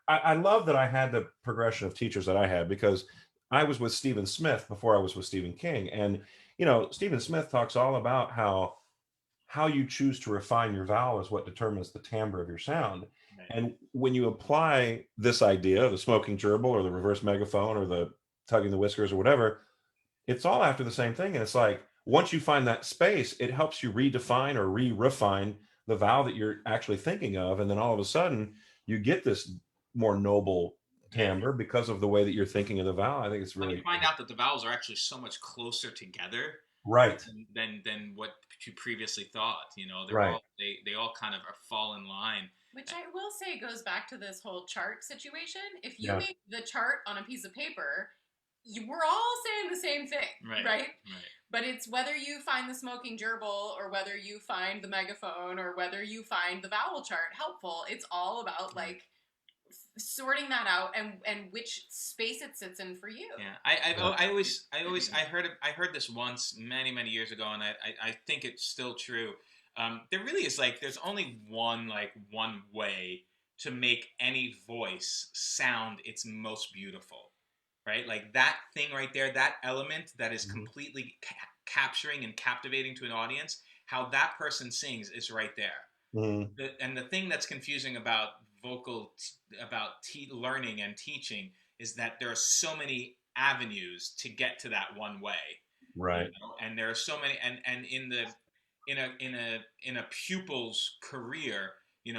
I love that I had the progression of teachers that I had, because I was with Stephen Smith before I was with Stephen King. And Stephen Smith talks all about how you choose to refine your vowel is what determines the timbre of your sound. Right. And when you apply this idea, the smoking gerbil or the reverse megaphone or the tugging the whiskers or whatever, it's all after the same thing. And it's like, once you find that space, it helps you redefine or refine the vowel that you're actually thinking of. And then all of a sudden you get this more noble Right. timbre because of the way that you're thinking of the vowel. I think it's When you really find out that the vowels are actually so much closer together right. than what you previously thought. Right. They all kind of fall in line. Which I will say goes back to this whole chart situation. If you Yeah. make the chart on a piece of paper, we're all saying the same thing, Right. right? But it's whether you find the smoking gerbil or whether you find the megaphone or whether you find the vowel chart helpful. It's all about like sorting that out and which space it sits in for you. Yeah, I heard this once many years ago, and I think it's still true. There really is like there's only one way to make any voice sound its most beautiful, right? Like that thing right there, that element that is completely capturing and captivating to an audience. How that person sings is right there. And the thing that's confusing about learning and teaching is that there are so many avenues to get to that one way, Right. and there are so many, and in a pupil's career,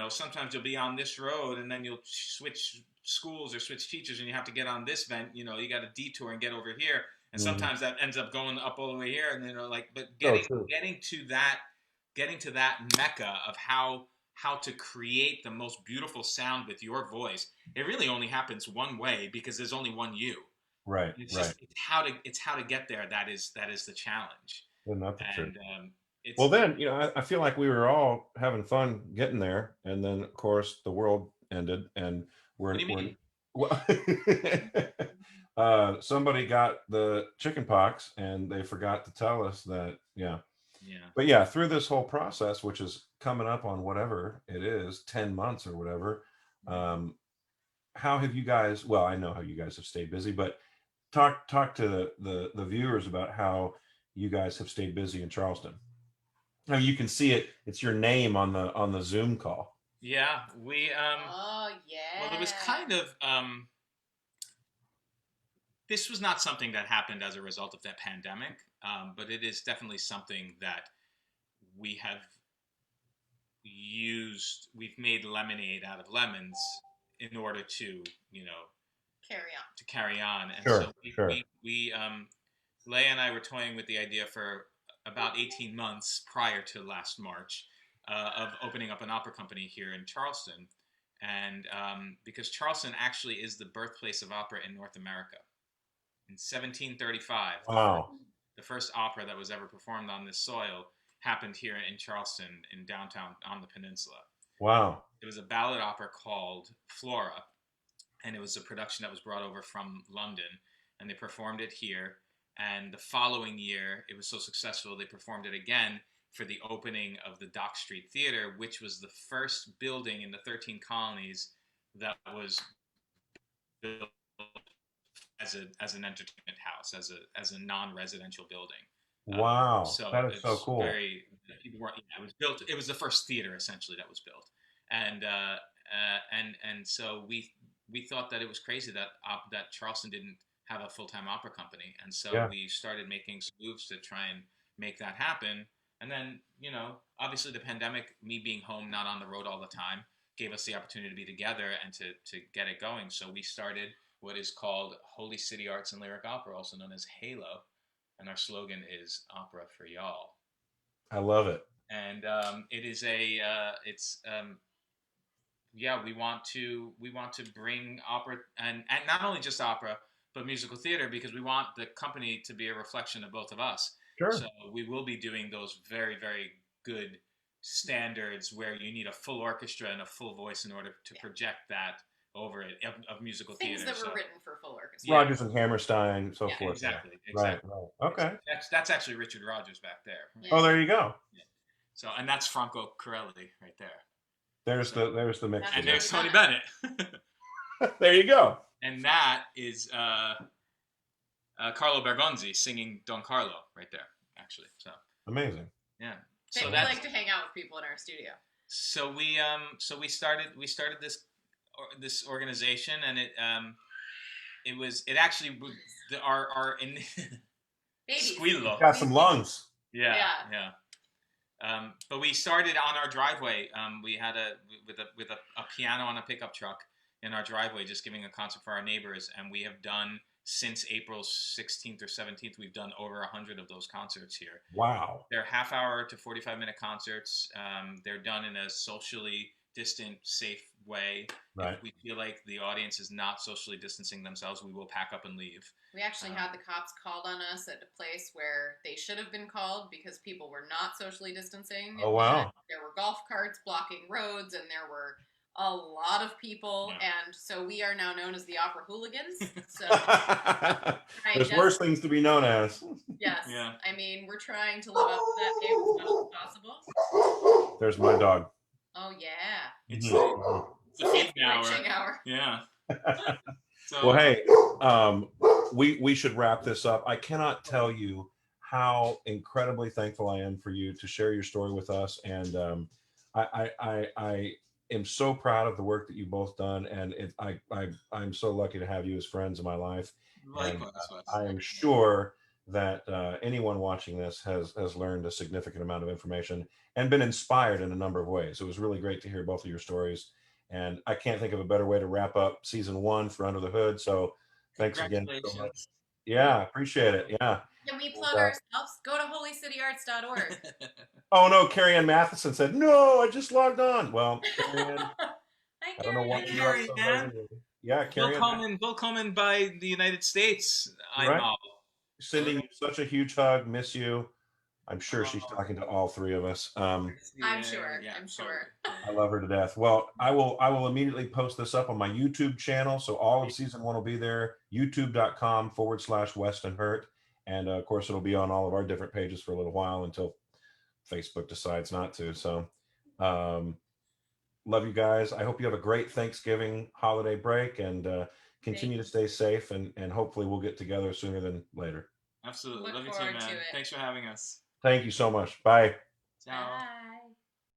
sometimes you'll be on this road and then you'll switch schools or switch teachers and you have to get on this vent, you got a detour and get over here, and sometimes that ends up going up all the way here, and but getting to that mecca of how to create the most beautiful sound with your voice, it really only happens one way because there's only one you. Right. It's just it's how to get there. That is the challenge. Well, not the truth. It's, well, then I feel like we were all having fun getting there, and then of course the world ended, and what do you mean? Somebody got the chicken pox, and they forgot to tell us that. Yeah. Yeah. But yeah, through this whole process, which is coming up on whatever it is, 10 months or whatever, how have you guys, well, I know how you guys have stayed busy, but talk to the viewers about how you guys have stayed busy in Charleston. Now you can see it, it's your name on the Zoom call. Yeah, we oh yeah. Well, it was kind of this was not something that happened as a result of that pandemic, but it is definitely something that we have used. We've made lemonade out of lemons in order to, carry on. And sure, so we Leah and I were toying with the idea for about 18 months prior to last March of opening up an opera company here in Charleston. And because Charleston actually is the birthplace of opera in North America. In 1735, wow. the first opera that was ever performed on this soil happened here in Charleston, in downtown on the peninsula. Wow. It was a ballad opera called Flora, and it was a production that was brought over from London, and they performed it here. And the following year, it was so successful, they performed it again for the opening of the Dock Street Theater, which was the first building in the 13 colonies that was built as an entertainment house, as a non-residential building. Wow, so that is so cool. It was built. It was the first theater essentially that was built, and so we thought that it was crazy that Charleston didn't have a full-time opera company, and so we started making some moves to try and make that happen. And then obviously the pandemic, me being home, not on the road all the time, gave us the opportunity to be together and to get it going. So we started what is called Holy City Arts and Lyric Opera, also known as HALO, and our slogan is "Opera for Y'all." I love it. And it is we want to bring opera and not only just opera but musical theater, because we want the company to be a reflection of both of us. Sure. So we will be doing those very, very good standards where you need a full orchestra and a full voice in order to project that over it of musical things theater. Things that were written for full orchestra. Rodgers and Hammerstein, so forth. Exactly. Right. Okay. That's actually Richard Rodgers back there. Yeah. Oh, there you go. Yeah. So, and that's Franco Corelli right there. There's the mix. And there's Tony Bennett. There you go. And that is Carlo Bergonzi singing Don Carlo right there, actually. So amazing. Yeah. So we like to hang out with people in our studio. So we started this organization, and it actually our Squillo got some lungs. Yeah. But we started on our driveway. We had with a piano on a pickup truck in our driveway, just giving a concert for our neighbors, and we have done, since April 16th or 17th, we've done over 100 of those concerts here. Wow. They're half-hour to 45-minute concerts. They're done in a socially distant, safe way. Right. If we feel like the audience is not socially distancing themselves, we will pack up and leave. We actually had the cops called on us at a place where they should have been called because people were not socially distancing. Oh, wow. And there were golf carts blocking roads, and there were a lot of people, and so we are now known as the Opera Hooligans. So there's worse things to be known as. Yes. Yeah. I mean, we're trying to live up to that name as much as possible. There's my dog. Oh yeah. It's Mhm. the feeding Witching hour. hour. Yeah. So, Well, hey, we should wrap this up. I cannot tell you how incredibly thankful I am for you to share your story with us, and I am so proud of the work that you've both done, and I'm so lucky to have you as friends in my life. likewise, And, I am sure that anyone watching this has learned a significant amount of information and been inspired in a number of ways. It was really great to hear both of your stories. And I can't think of a better way to wrap up season 1 for Under the Hood. So thanks again so much. Yeah, appreciate it. Yeah. Can we plug ourselves? Go to holycityarts.org. Oh no, Carrie Ann Matheson said, no, I just logged on. Well, Carrie Ann, I don't know why you're up so regularly. Yeah, Carrie Ann. Willkommen by the United States. Right. Sending you such a huge hug. Miss you. I'm sure she's talking to all three of us. I'm sure. Yeah, I'm sure. I love her to death. Well, I will immediately post this up on my YouTube channel. So all of season 1 will be there. YouTube.com/Weston Hurt. And of course, it'll be on all of our different pages for a little while until Facebook decides not to. So love you guys. I hope you have a great Thanksgiving holiday break, and continue to stay safe, and hopefully we'll get together sooner than later. Absolutely. Love you too, man. Thanks for having us. Thank you so much. Bye. Ciao. Bye.